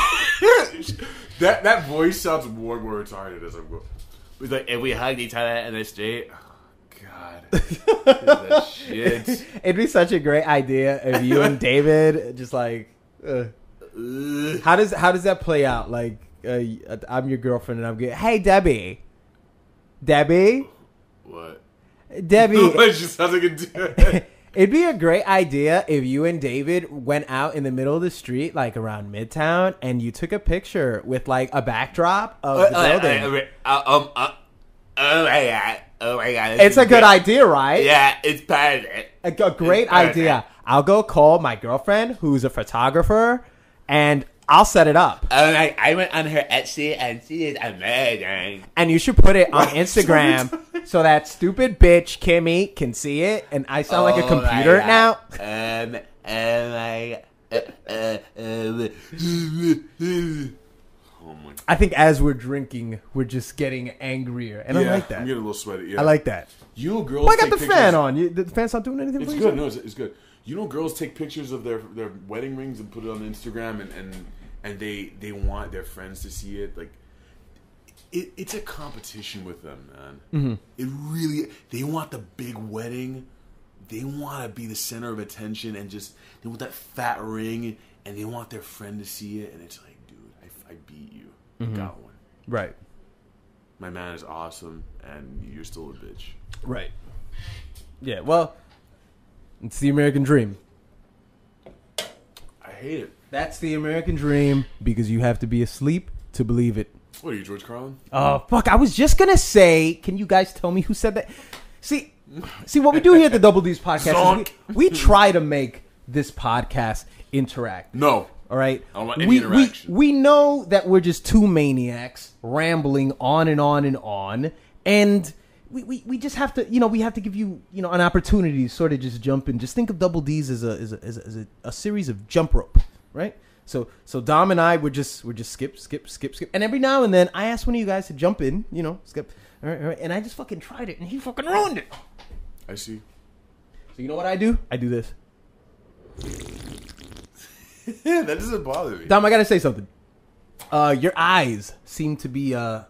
That voice sounds more retarded as I'm going. It's like, and we hugged each other in the street. God. That shit. It'd be such a great idea if you and David just like. How does that play out? Like, I'm your girlfriend and I'm good. Hey, Debbie. What? Debbie. It just sounds like a dude. It'd be a great idea if you and David went out in the middle of the street, like around Midtown, and you took a picture with like a backdrop of the building. Oh my god! It's a good idea, right? Yeah, it's perfect. A great idea. I'll go call my girlfriend, who's a photographer, and I'll set it up. I went on her Etsy and she is amazing. And you should put it on Instagram so that stupid bitch Kimmy can see it. And I sound like a computer now. I think as we're drinking, we're just getting angrier, and I like that. I'm getting a little sweaty. Yeah. I like that. You know, girls. Well, I got take the pictures. fan on. The fan's not doing anything. It's for good. you? No, it's good. You know, girls take pictures of their wedding rings and put it on Instagram, and they want their friends to see it. Like, it's a competition with them, man. Mm-hmm. It really. They want the big wedding. They want to be the center of attention, and just they want that fat ring, and they want their friend to see it, and it's like, dude, I beat you. Mm-hmm. Got one. Right. My man is awesome, and you're still a bitch. Right. Yeah. Well, it's the American dream. I hate it. That's the American dream because you have to be asleep to believe it. What are you, George Carlin? Oh, fuck. I was just going to say, can you guys tell me who said that? See, what we do here at the Double D's podcast is we try to make this podcast interact. No. All right? I don't want any interaction. We know that we're just two maniacs rambling on and on and on. And we just have to, we have to give you, an opportunity to sort of just jump in. Just think of Double D's as a series of jump rope, right? So Dom and I would just skip. And every now and then I ask one of you guys to jump in, skip. All right. And I just fucking tried it and he fucking ruined it. I see. So you know what I do? I do this. Yeah, that doesn't bother me. Dom, I gotta say something. Your eyes seem to be they're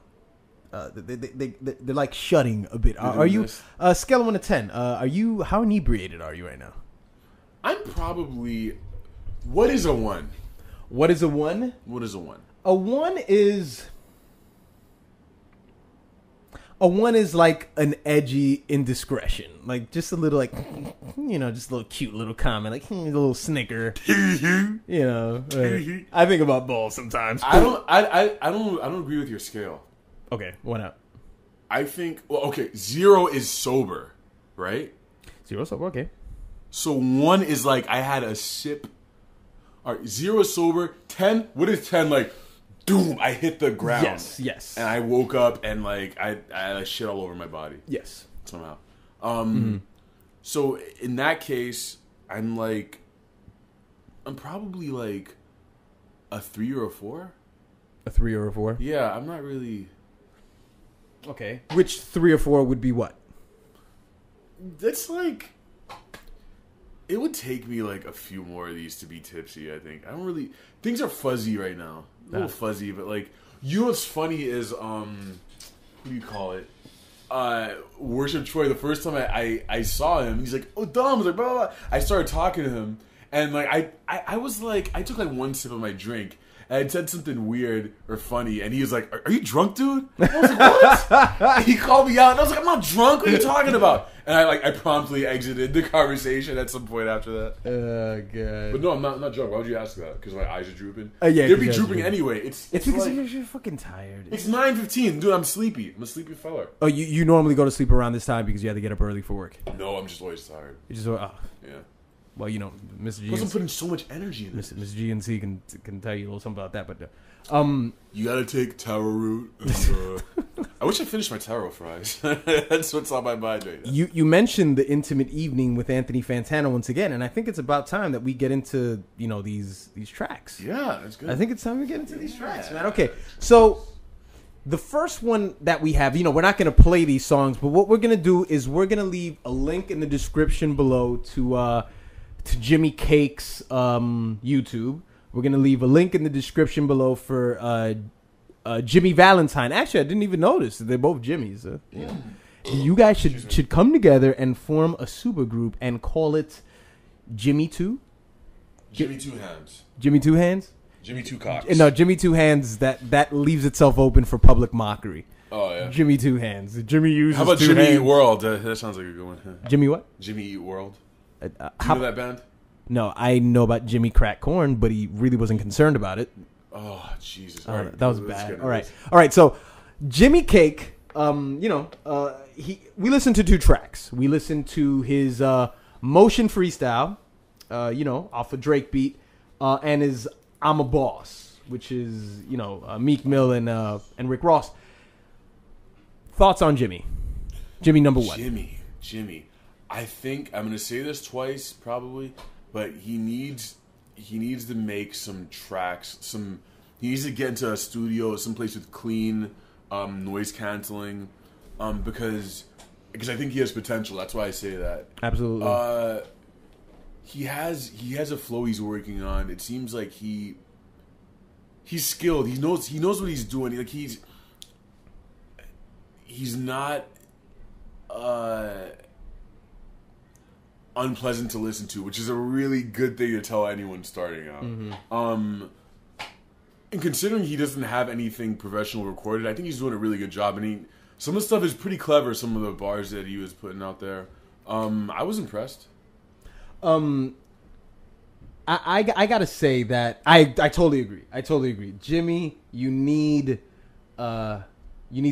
like shutting a bit. Are you scale of 1 to 10? How inebriated are you right now? I'm probably. What is a 1? What is a 1? What is a 1? A 1 is. A 1 is like an edgy indiscretion, like just a little, like, just a little cute little comment, like a little snicker. I think about balls sometimes. I don't agree with your scale. Okay, why not? I think 0 is sober, right? 0 sober, okay. So 1 is like I had a sip. All right, 0 is sober. 10. What is 10 like? Doom! I hit the ground. Yes. And I woke up and like I had shit all over my body. Yes. Somehow. So in that case, I'm probably like a 3 or a 4. A 3 or a 4? Yeah, I'm not really. Okay. Which 3 or 4 would be what? That's like. It would take me like a few more of these to be tipsy, I think. I don't really. Things are fuzzy right now. A little fuzzy, but like, what's funny is, what do you call it? Worship Troy, the first time I saw him, he's like, oh, Dom, I was like, blah, blah, blah. I started talking to him, and like, I was like, I took like one sip of my drink, and I said something weird or funny, and he was like, are you drunk, dude? I was like, what? He called me out, and I was like, I'm not drunk, what are you talking about? And I promptly exited the conversation at some point after that. Oh, God. But no, I'm not drunk. Why would you ask that? Because my eyes are drooping? Yeah. They'd be drooping anyway. It's because like, you're fucking tired. It's 9:15. Dude, I'm sleepy. I'm a sleepy fella. Oh, you normally go to sleep around this time because you have to get up early for work? No, I'm just always tired. You just, Yeah. Well, Mr. G. Because I'm putting so much energy in this. Mr. GNC can tell you a little something about that, but You gotta take taro root. And, I wish I finished my taro fries. That's what's on my mind right now. You mentioned the intimate evening with Anthony Fantano once again, and I think it's about time that we get into these tracks. Yeah, that's good. I think it's time we get into these tracks, man. Okay, so the first one that we have, we're not going to play these songs, but what we're going to do is we're going to leave a link in the description below to Jimmycake's YouTube. We're going to leave a link in the description below for Jimmy Valentine. Actually, I didn't even notice. They're both Jimmys. you guys should come together and form a super group and call it Jimmy Two. Jimmy Two Hands. Jimmy Two Hands. Jimmy Two Cocks. No, Jimmy Two Hands. That leaves itself open for public mockery. Oh yeah. Jimmy Two Hands. Jimmy uses. How about two Jimmy hands. Eat World? That sounds like a good one. Jimmy what? Jimmy Eat World. Do you How- know that band? No, I know about Jimmy Crack Corn, but he really wasn't concerned about it. Oh Jesus! Oh, All right, that was let's bad. get into All right, this. all right. So, Jimmicake, we listened to 2 tracks. We listened to his Motion Freestyle, off a Drake beat, and his I'm a Boss, which is Meek Mill and Rick Ross. Thoughts on Jimmy? Jimmy number 1. Jimmy. I think I'm gonna say this twice probably, but he needs to make some tracks. He needs to get into a studio, someplace with clean noise canceling, because I think he has potential. That's why I say that. Absolutely. He has a flow he's working on. It seems like he's skilled. He knows what he's doing. He's not unpleasant to listen to, which is a really good thing to tell anyone starting out. Mm-hmm. And considering he doesn't have anything professional recorded, I think he's doing a really good job. And some of the stuff is pretty clever. Some of the bars that he was putting out there, I was impressed. I gotta say that I totally agree. Jimmy, you need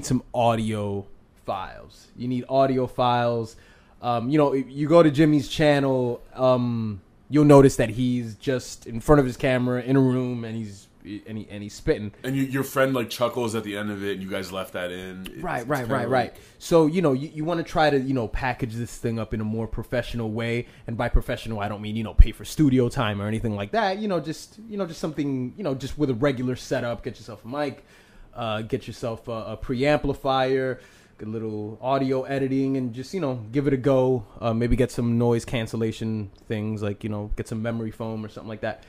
some audio files. You go to Jimmy's channel, you'll notice that he's just in front of his camera in a room and he's spitting. And your friend chuckles at the end of it, and you guys left that in. Right. So you want to try to package this thing up in a more professional way, and by professional I don't mean pay for studio time or anything like that. Just something just with a regular setup. Get yourself a mic, get yourself a preamplifier, a little audio editing, and just give it a go. Maybe get some noise cancellation things get some memory foam or something like that.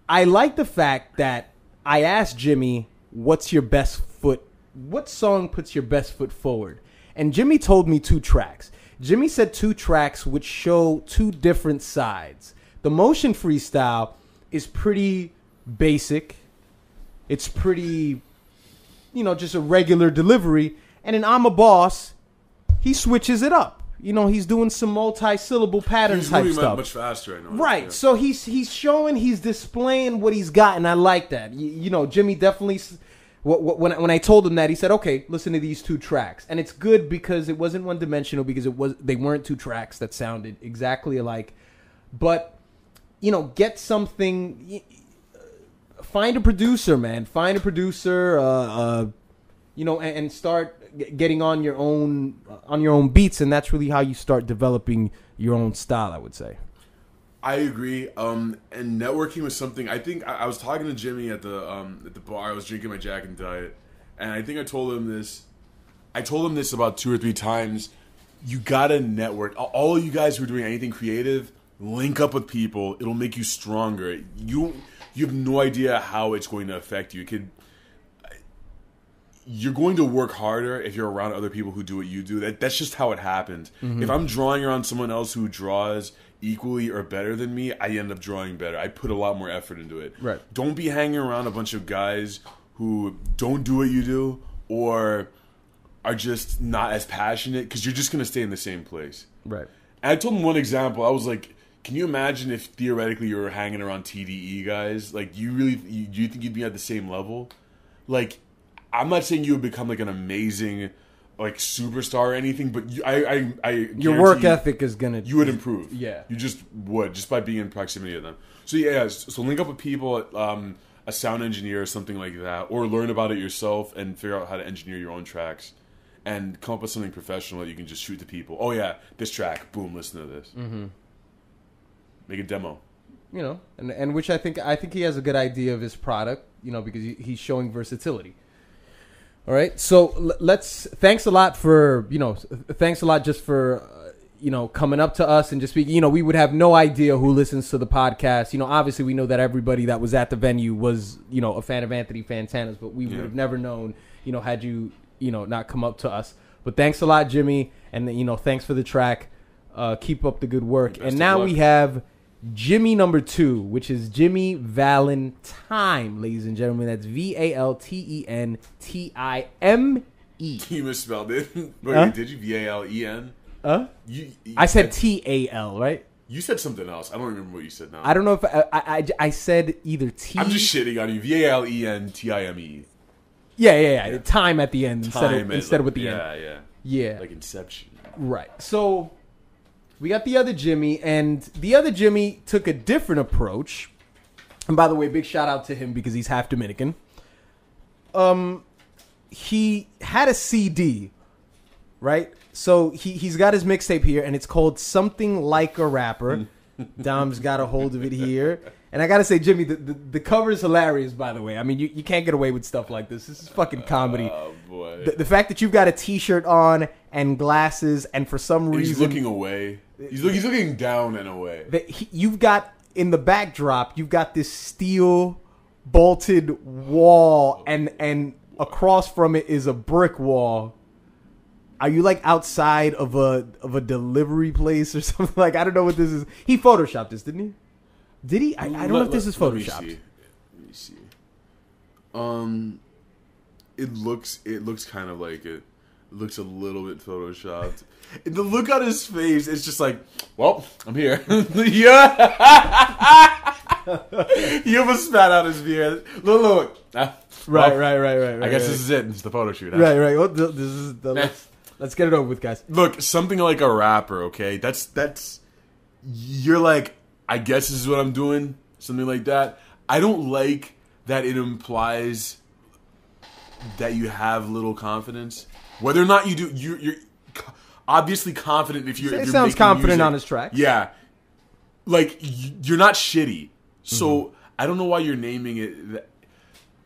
I like the fact that I asked Jimmy, what song puts your best foot forward? And Jimmy told me 2 tracks. Jimmy said 2 tracks which show 2 different sides. The Motion Freestyle is pretty basic. It's pretty, just a regular delivery. And in I'm a Boss, he switches it up. He's doing some multi-syllable pattern He's type moving stuff. much faster, I know. Right. Yeah. So he's showing, he's displaying what he's got, and I like that. Jimmy definitely. When I told him that, he said, "Okay, listen to these 2 tracks," and it's good because it wasn't one dimensional, because they weren't 2 tracks that sounded exactly alike. But get something. Find a producer, man. Find a producer. And start getting on your own beats, and that's really how you start developing your own style, I would say. I agree. And networking was something. I think I was talking to Jimmy at the bar. I was drinking my Jack and Diet, and I think I told him this. I told him this about 2 or 3 times. You gotta network. All of you guys who are doing anything creative, link up with people. It'll make you stronger. You have no idea how it's going to affect you. You're going to work harder if you're around other people who do what you do. That's just how it happened. Mm-hmm. If I'm drawing around someone else who draws equally or better than me, I end up drawing better. I put a lot more effort into it. Right. Don't be hanging around a bunch of guys who don't do what you do or are just not as passionate, because you're just going to stay in the same place. Right. And I told him one example. I was like, can you imagine if theoretically you were hanging around TDE guys? Do you think you'd be at the same level? I'm not saying you would become an amazing superstar or anything, but your work ethic is gonna. You would improve. Yeah, you just would, just by being in proximity of them. So yeah, so link up with people, a sound engineer or something like that, or learn about it yourself and figure out how to engineer your own tracks, and come up with something professional that you can just shoot to people. Oh yeah, this track, boom, listen to this. Mm-hmm. Make a demo. And which I think he has a good idea of his product, because he's showing versatility. All right, so thanks a lot just for coming up to us and just speaking. We would have no idea who listens to the podcast. Obviously we know that everybody that was at the venue was, a fan of Anthony Fantano's, but we would have never known, had you, not come up to us. But thanks a lot, Jimmy, and thanks for the track. Keep up the good work. Best and of now luck. we have Jimmy number 2, which is Jimmy Valentime, ladies and gentlemen. That's Valentime. You misspelled it. Wait, Huh? did you? Valen? I said Tal, right? You said something else. I don't remember what you said now. I don't know if I said either T. I'm just shitting on you. Valentime. Yeah. Time at the end instead of with the end. Yeah. Yeah. Like Inception. Right. So we got the other Jimmy, and the other Jimmy took a different approach. And by the way, big shout out to him because he's half Dominican. He had a CD, right? So he's got his mixtape here, and it's called Something Like a Rapper. Dom's got a hold of it here. And I got to say, Jimmy, the cover is hilarious, by the way. I mean, you can't get away with stuff like this. This is fucking comedy. Oh, boy. The fact that you've got a T-shirt on and glasses, and for some reason... He's looking away. He's looking down and away. You've got, in the backdrop, you've got this steel bolted wall, and across from it is a brick wall. Are you like outside of a delivery place or something? Like, I don't know what this is. He photoshopped this, didn't he? Did he? I don't know if this is photoshopped. Let me see. It looks kind of like it. It looks a little bit photoshopped. And the look on his face, it's just like, well, I'm here. Yeah. He almost spat out his beer. Look. Right. I guess this is it. It's the photo shoot. Right. Well, this is the. Let's get it over with, guys. Look, something like a rapper, okay? That's you're like, I guess this is what I'm doing, something like that. I don't like that it implies that you have little confidence. Whether or not you do, you're obviously confident if you're. It if you're sounds making confident music. on his track. Yeah, like you're not shitty. So I don't know why you're naming it.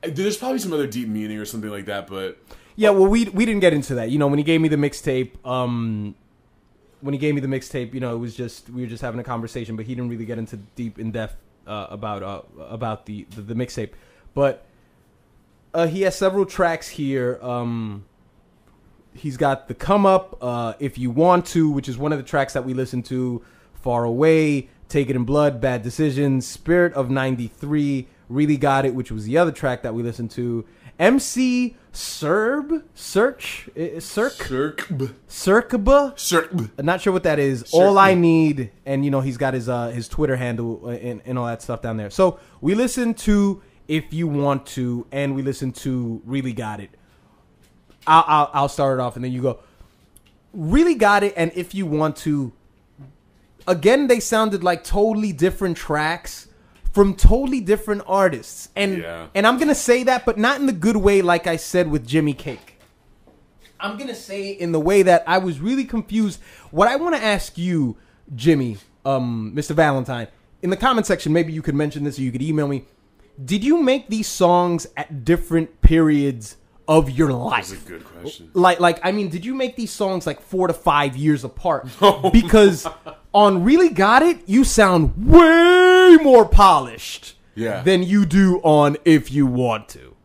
There's probably some other deep meaning or something like that, but. Yeah, well, we didn't get into that. When he gave me the mixtape, it was just we were just having a conversation, but he didn't really get into deep in depth about the mixtape. But he has several tracks here. He's got the Come Up, If You Want To, which is one of the tracks that we listened to. Far Away, Take It in Blood, Bad Decisions, Spirit of 93, Really Got It, which was the other track that we listened to. MC Circb? I'm not sure what that is. All I Need, and he's got his Twitter handle and all that stuff down there. So we listened to If You Want To, and we listened to Really Got It. I'll start it off, and then you go. Really Got It, and If You Want To. Again, they sounded like totally different tracks from totally different artists. And I'm going to say that, but not in the good way like I said with Jimmicake. I'm going to say in the way that I was really confused. What I want to ask you, Jimmy, Mr. Valentine, in the comment section, maybe you could mention this or you could email me. Did you make these songs at different periods of your life? That's a good question. I mean, did you make these songs like 4 to 5 years apart? Because on Really Got It, you sound way more polished than you do on If You Want To.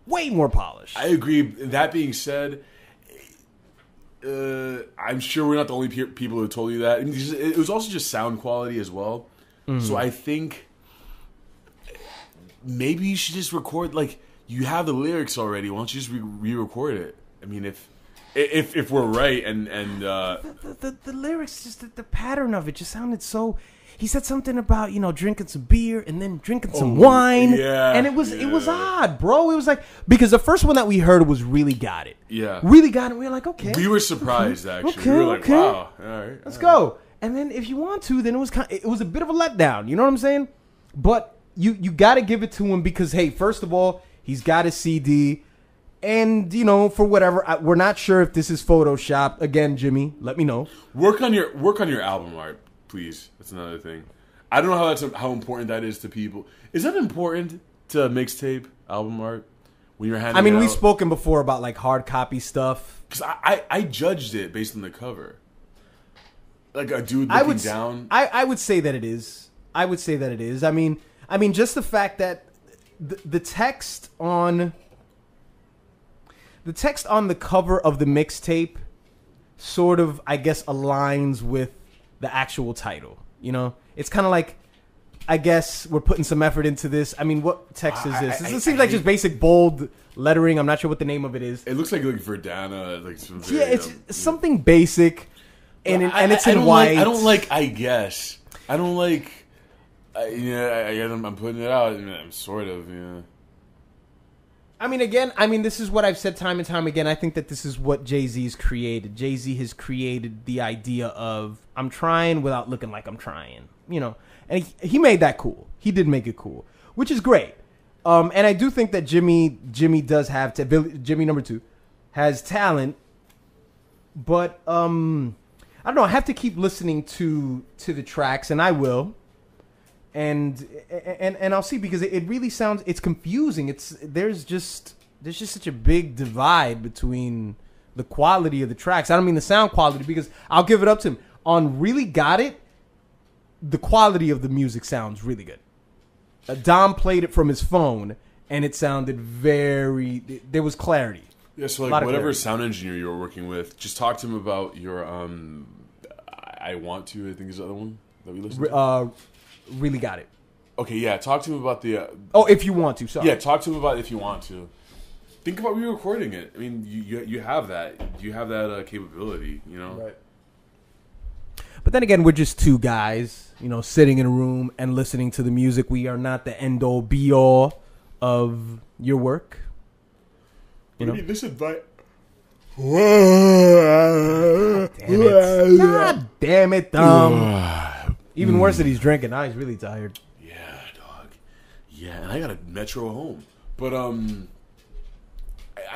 Way more polished. I agree. That being said, I'm sure we're not the only people who told you that. It was also just sound quality as well. So I think maybe you should just record, like, you have the lyrics already. Why don't you just re-record it? I mean, if we're right and the lyrics, just the pattern of it just sounded so. He said something about drinking some beer and then drinking some wine, and it was odd, bro. It was like, because the first one that we heard was Really Got It, Really Got It. We were like, okay, we were surprised actually. Okay, we were like, wow, all right, let's go. And then If You Want To, then it was a bit of a letdown. You know what I'm saying? But you got to give it to him because, hey, first of all, he's got his CD. And, for whatever, we're not sure if this is Photoshop. Again, Jimmy, let me know. Work on your album art, please. That's another thing. I don't know how important that is to people. Is that important to mixtape album art when you're handing it out? We've spoken before about like hard copy stuff. Because I judged it based on the cover. Like a dude looking down. I would say that it is. I mean, just the fact that the text on the text on the cover of the mixtape sort of, I guess, aligns with the actual title. You know, it's kind of like, I guess we're putting some effort into this. I mean, what text is this? It seems like just basic bold lettering. I'm not sure what the name of it is. It looks like Verdana, like some yeah, it's something basic, and it's in white. I don't like. I guess I don't like. I'm putting it out. I'm sort of. Yeah. I mean, this is what I've said time and time again. I think that this is what Jay-Z's created. Jay-Z has created the idea of I'm trying without looking like I'm trying. You know, and he made that cool. He did make it cool, which is great. And I do think that Jimmy does have Jimmy number 2 has talent, but I don't know. I have to keep listening to the tracks, and I will. And I'll see, because it really sounds, it's confusing. There's just such a big divide between the quality of the tracks. I don't mean the sound quality, because I'll give it up to him. On Really Got It, the quality of the music sounds really good. Dom played it from his phone, and it sounded there was clarity. Yeah, so like whatever sound engineer you were working with, just talk to him about your I Want To, I think is the other one that we listened to. Really Got It. Okay, yeah. Talk to him about the. If you want to. Sorry. Yeah, talk to him about If You Want To. Think about re-recording it. I mean, you have that. You have that capability. You know. Right. But then again, we're just two guys, you know, sitting in a room and listening to the music. We are not the end all be all of your work. You know. Maybe this advice. God damn it, Even worse that he's drinking. Now he's really tired. Yeah, dog. Yeah, and I got a metro home. But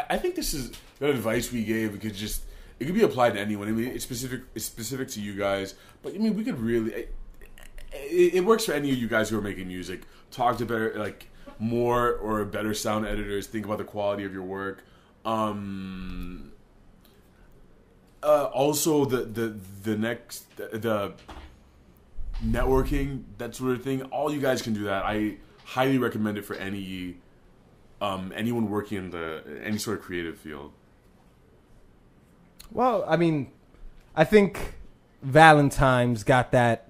I think this is that advice we gave. It could be applied to anyone. I mean, it's specific to you guys. But I mean, we could really. It works for any of you guys who are making music. Talk to better, like more or better sound editors. Think about the quality of your work. Also, the networking, that sort of thing. All you guys can do that. I highly recommend it for anyone working in any sort of creative field. Well, I mean, I think Valentine's got that.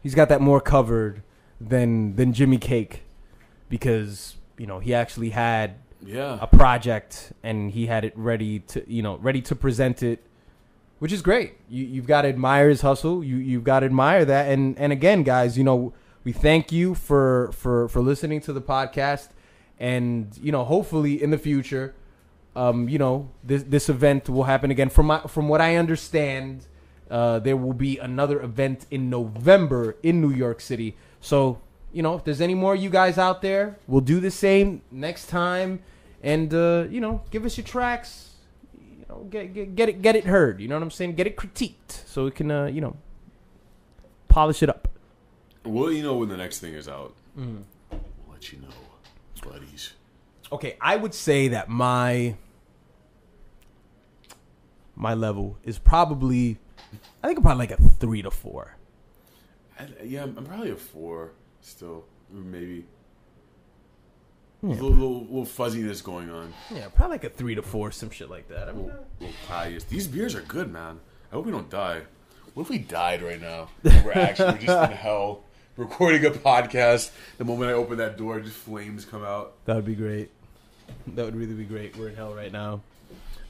He's got that more covered than Jimmicake, because you know he actually had a project and he had it ready to present it. Which is great. You've got to admire his hustle. You've got to admire that. And again, guys, you know, we thank you for listening to the podcast. And, you know, hopefully in the future, you know, this event will happen again. From what I understand, there will be another event in November in New York City. So, you know, if there's any more of you guys out there, we'll do the same next time. And, you know, give us your tracks. Get it heard. You know what I'm saying? Get it critiqued so we can you know, polish it up. We'll you know when the next thing is out. We'll let you know, buddies. Okay, I would say that my level is probably, I think I'm probably like a 3 to 4. I'm probably a 4 still, maybe. Yeah. A little fuzziness going on. Yeah, probably like a 3 to 4, some shit like that. I mean, little pious. These beers are good, man. I hope we don't die. What if we died right now? And we're just in hell, recording a podcast. The moment I open that door, just flames come out. That would be great. That would really be great. We're in hell right now.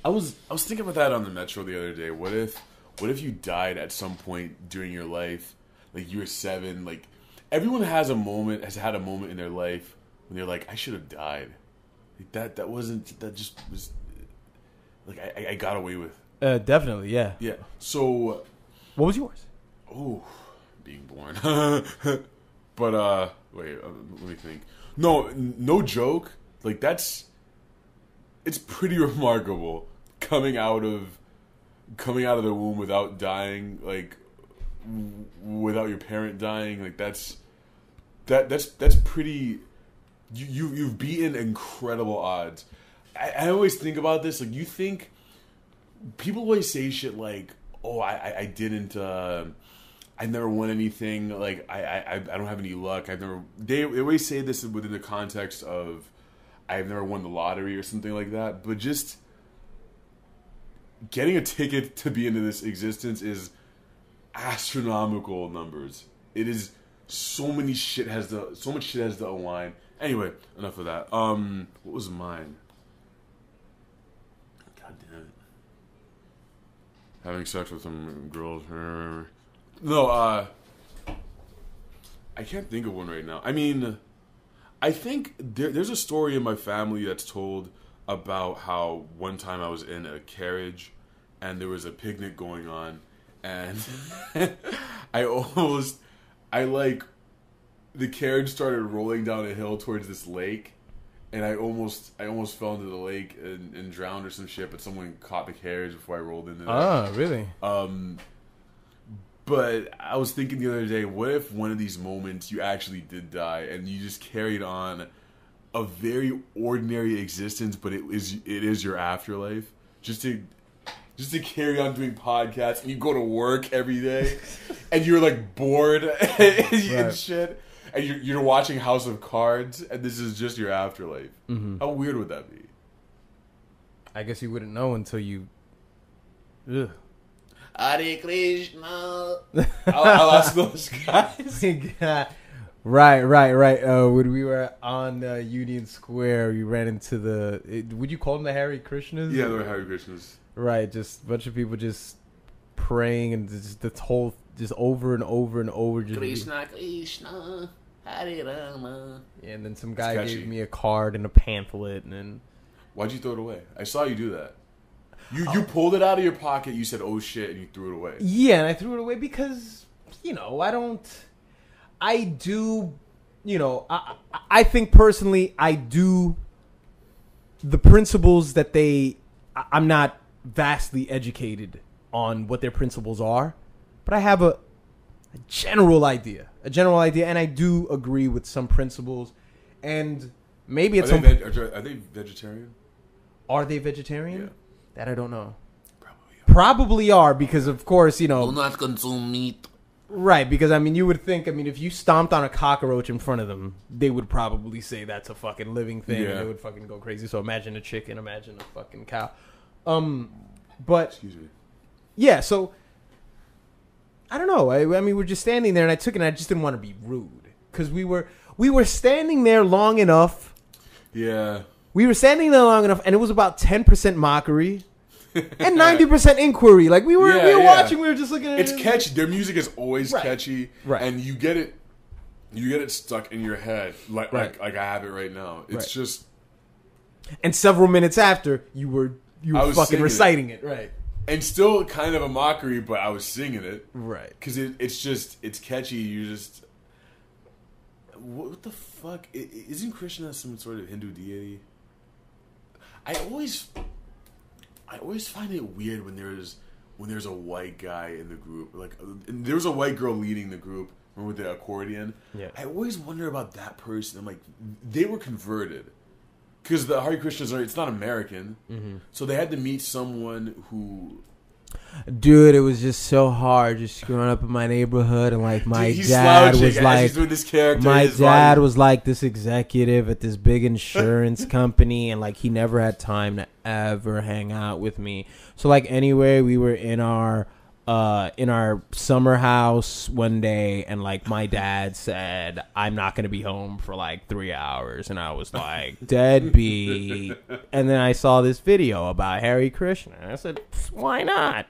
I was thinking about that on the metro the other day. What if you died at some point during your life, like you were 7? Like everyone has had a moment in their life when they're like, I should have died. Like that just was like I got away with. Definitely, yeah. Yeah. So what was yours? Oh, being born. But wait, let me think. No joke. Like it's pretty remarkable coming out of the womb without dying, like without your parent dying. Like that's pretty. You've beaten incredible odds. I always think about this. Like, you think people always say shit like, "Oh, I didn't. I never won anything. Like, I don't have any luck. I've never." They always say this within the context of, "I've never won the lottery" or something like that. But just getting a ticket to be into this existence is astronomical numbers. It is so much shit has to align. Anyway, enough of that. What was mine? God damn it. Having sex with some girls. No, I can't think of one right now. I mean, I think there's a story in my family that's told about how one time I was in a carriage and there was a picnic going on, and the carriage started rolling down a hill towards this lake, and I almost fell into the lake and drowned or some shit, but someone caught the carriage before I rolled into it. Oh, really? But I was thinking the other day, what if one of these moments you actually did die and you just carried on a very ordinary existence, but it is your afterlife, just to carry on doing podcasts, and you go to work every day and you're like bored and shit, and you're watching House of Cards, and this is just your afterlife. Mm-hmm. How weird would that be? I guess you wouldn't know until you. Ugh. Hare Krishna. I'll ask those guys. Right. When we were on Union Square, we ran into would you call them the Hare Krishnas? Yeah, they're Hare Krishnas. Right, just a bunch of people just praying, and just over and over and over. Just Krishna, Krishna, Hare Rama. Yeah, and then some guy gave me a card and a pamphlet, and then. Why'd you throw it away? I saw you do that. You pulled it out of your pocket, you said, oh shit, and you threw it away. Yeah, and I threw it away because, I think personally, I do the principles that I'm not vastly educated on what their principles are, but I have a general idea, and I do agree with some principles, and maybe it's are they vegetarian? Are they vegetarian? Yeah. That I don't know. Probably are, because of course, Do not consume meat. Right, because you would think, if you stomped on a cockroach in front of them, they would probably say that's a fucking living thing, and they would fucking go crazy. So imagine a chicken, imagine a fucking cow. But excuse me. Yeah, so I don't know. We're just standing there, and I took it, and I just didn't want to be rude, because we were standing there long enough. Yeah. We were standing there long enough, and it was about 10% mockery and 90% inquiry. Like we were watching, we were just looking at it. It's catchy. Their music is always catchy, right? And you get it stuck in your head, like I have it right now. It's just. And several minutes after, you were fucking reciting it, right? And still kind of a mockery, but I was singing it, right? Because it's catchy. You just. What the fuck? Isn't Krishna some sort of Hindu deity? I always find it weird when there's a white guy in the group. Like, there was a white girl leading the group. Remember with the accordion? Yeah. I always wonder about that person. I'm like, they were converted because the Hare Krishnas it's not American, so they had to meet someone who. Dude, it was just so hard just growing up in my neighborhood, and like my dad was like was like this executive at this big insurance company, and like he never had time to ever hang out with me. So like anyway, we were in our summer house one day, and like my dad said, I'm not gonna be home for like 3 hours, and I was like, deadbeat. And then I saw this video about Hare Krishna, and I said, why not?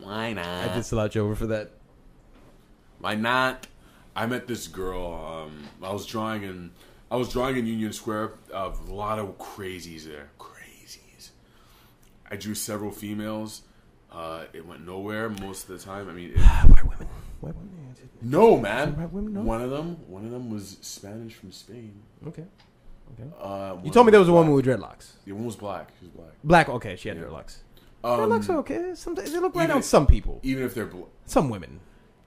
Why not? I did slouch over for that. Why not? I met this girl. I was drawing in Union Square. A lot of crazies there. Crazies. I drew several females. It went nowhere most of the time. White women. No, man. White women, no? One of them was Spanish from Spain. Okay. You told me there was a woman with dreadlocks. The one was black. She was black. Black. Okay, she had dreadlocks. Dreadlocks are okay. Sometimes they look right on some people. Even if they're some women.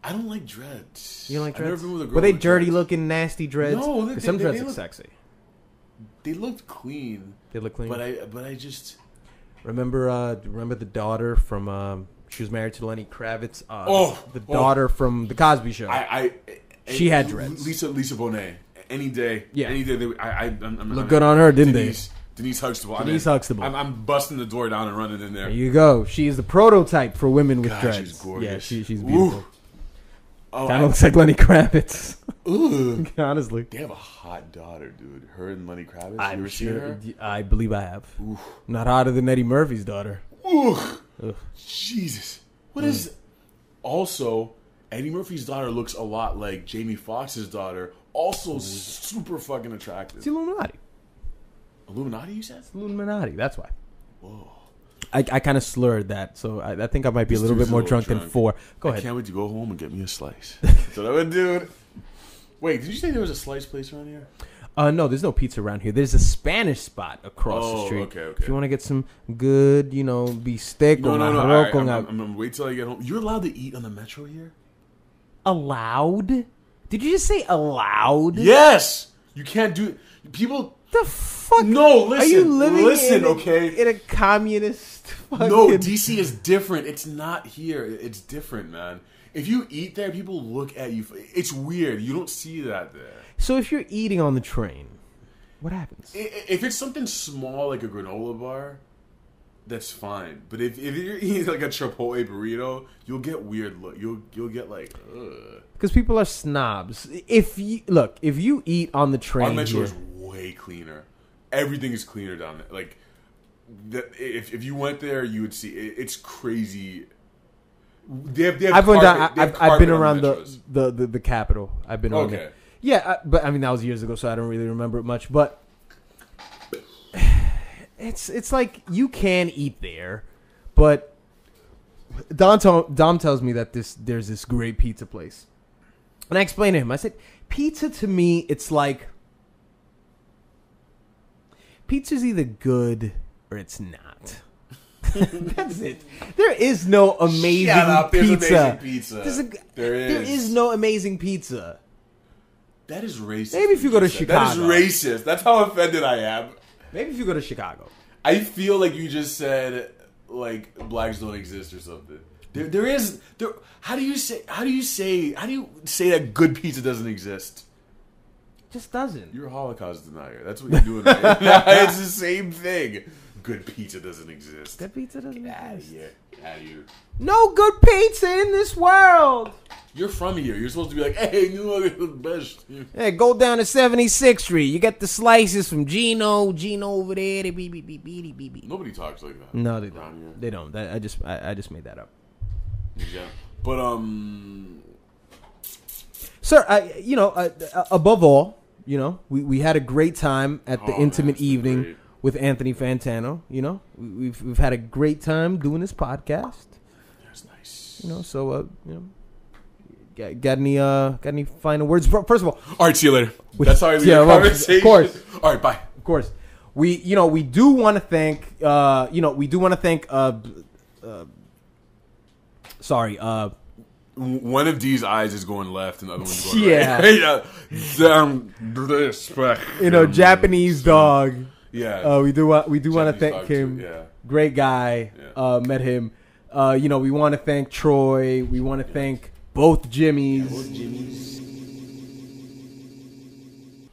I don't like dreads. You don't like dreads? I've never been with a girl Were they with dirty dreads. looking, nasty dreads? No, some dreads look look sexy. They looked clean. They look clean. But I just remember the daughter from she was married to Lenny Kravitz. The daughter from the Cosby Show. She had dreads. Lisa Bonet. Any day. Yeah. Any day. I'm look good on her, didn't Denise, Denise Huxtable. Denise Huxtable. I'm busting the door down and running in there. There you go. She is the prototype for women with God, dreads. she's gorgeous. Yeah, she's beautiful. Ooh. Oh, Kind of looks like Lenny Kravitz. Ooh. Honestly. They have a hot daughter, dude. Her and Lenny Kravitz. I'm you ever seen her? I believe I have. Ooh. Not hotter than Eddie Murphy's daughter. Ooh. Ugh. Jesus. What is... Also, Eddie Murphy's daughter looks a lot like Jamie Foxx's daughter. Also super fucking attractive. It's Illuminati. Illuminati, you said? It's Illuminati. That's why. Whoa. I kind of slurred that, so I think I might be a This little dude's bit more a little drunk than drunk. 4. Go I ahead. can't wait to go home and get me a slice. That's what I would do. Wait, did you say there was a slice place around here? No, there's no pizza around here. There's a Spanish spot across the street. Okay. If you want to get some good, bistec or No. arroz I'm con gonna wait till I get home. You're allowed to eat on the metro here? allowed? Did you just say allowed? Yes! You can't do... People... The fuck? No, listen. Are you living okay? in a communist fucking... No, DC is different. It's not here. It's different, man. If you eat there, people look at you. It's weird. You don't see that there. So if you're eating on the train, what happens? If it's something small like a granola bar, that's fine. But if you're eating like a Chipotle burrito, you'll get weird look. You'll get like, ugh. Because people are snobs. If you eat on the train, Our metro here, is way cleaner. Everything is cleaner down there. Like, if you went there, you would see it's crazy. They have I've been carpet around on metros. the capital. I've been around there. Yeah, but I mean that was years ago, so I don't really remember it much. But it's like you can eat there, but Dom tells me that there's this great pizza place, and I explained to him. I said, pizza to me, it's like pizza's either good or it's not. That's it. There is no amazing Shut up, there's pizza. amazing pizza. There is no amazing pizza. That is racist. Maybe if you go to Chicago. That is racist. That's how offended I am. Maybe if you go to Chicago. I feel like you just said like blacks don't exist or something. There is. How do you say that good pizza doesn't exist? It just doesn't. You're a Holocaust denier. That's what you're doing. Right? It's the same thing. Good pizza doesn't exist. Good pizza doesn't Get out of exist. here. Get out of here. No good pizza in this world. You're from here. You're supposed to be like, hey, you know the best. Hey, go down to 76th Street. You get the slices from Gino over there. Nobody talks like that. No, they around don't. here. They don't. I just made that up. Yeah. But Sir, above all, we had a great time at the Oh, intimate man, it's been evening great. with Anthony Fantano. We've had a great time doing this podcast. that's nice. So got any final words? First of all, All right, see you later. That's how I leave the well, conversation. of course. All right, bye. Of course, we do want to thank One of D's eyes is going left and the other one's going Yeah. right. Yeah. Damn respect. Japanese dog. Yeah. We do want to Japanese thank dog him. too, yeah. Great guy. Yeah. Met him. We want to thank Troy. We want to thank both Jimmys.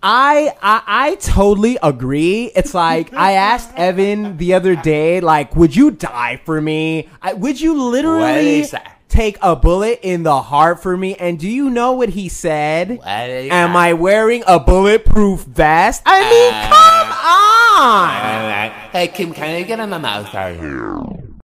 I totally agree. It's like I asked Evan the other day, like, would you die for me? Would you literally take a bullet in the heart for me? And do you know what he said? Am I wearing a bulletproof vest? I mean, come on. Hey, Kim, can I get on my mouth?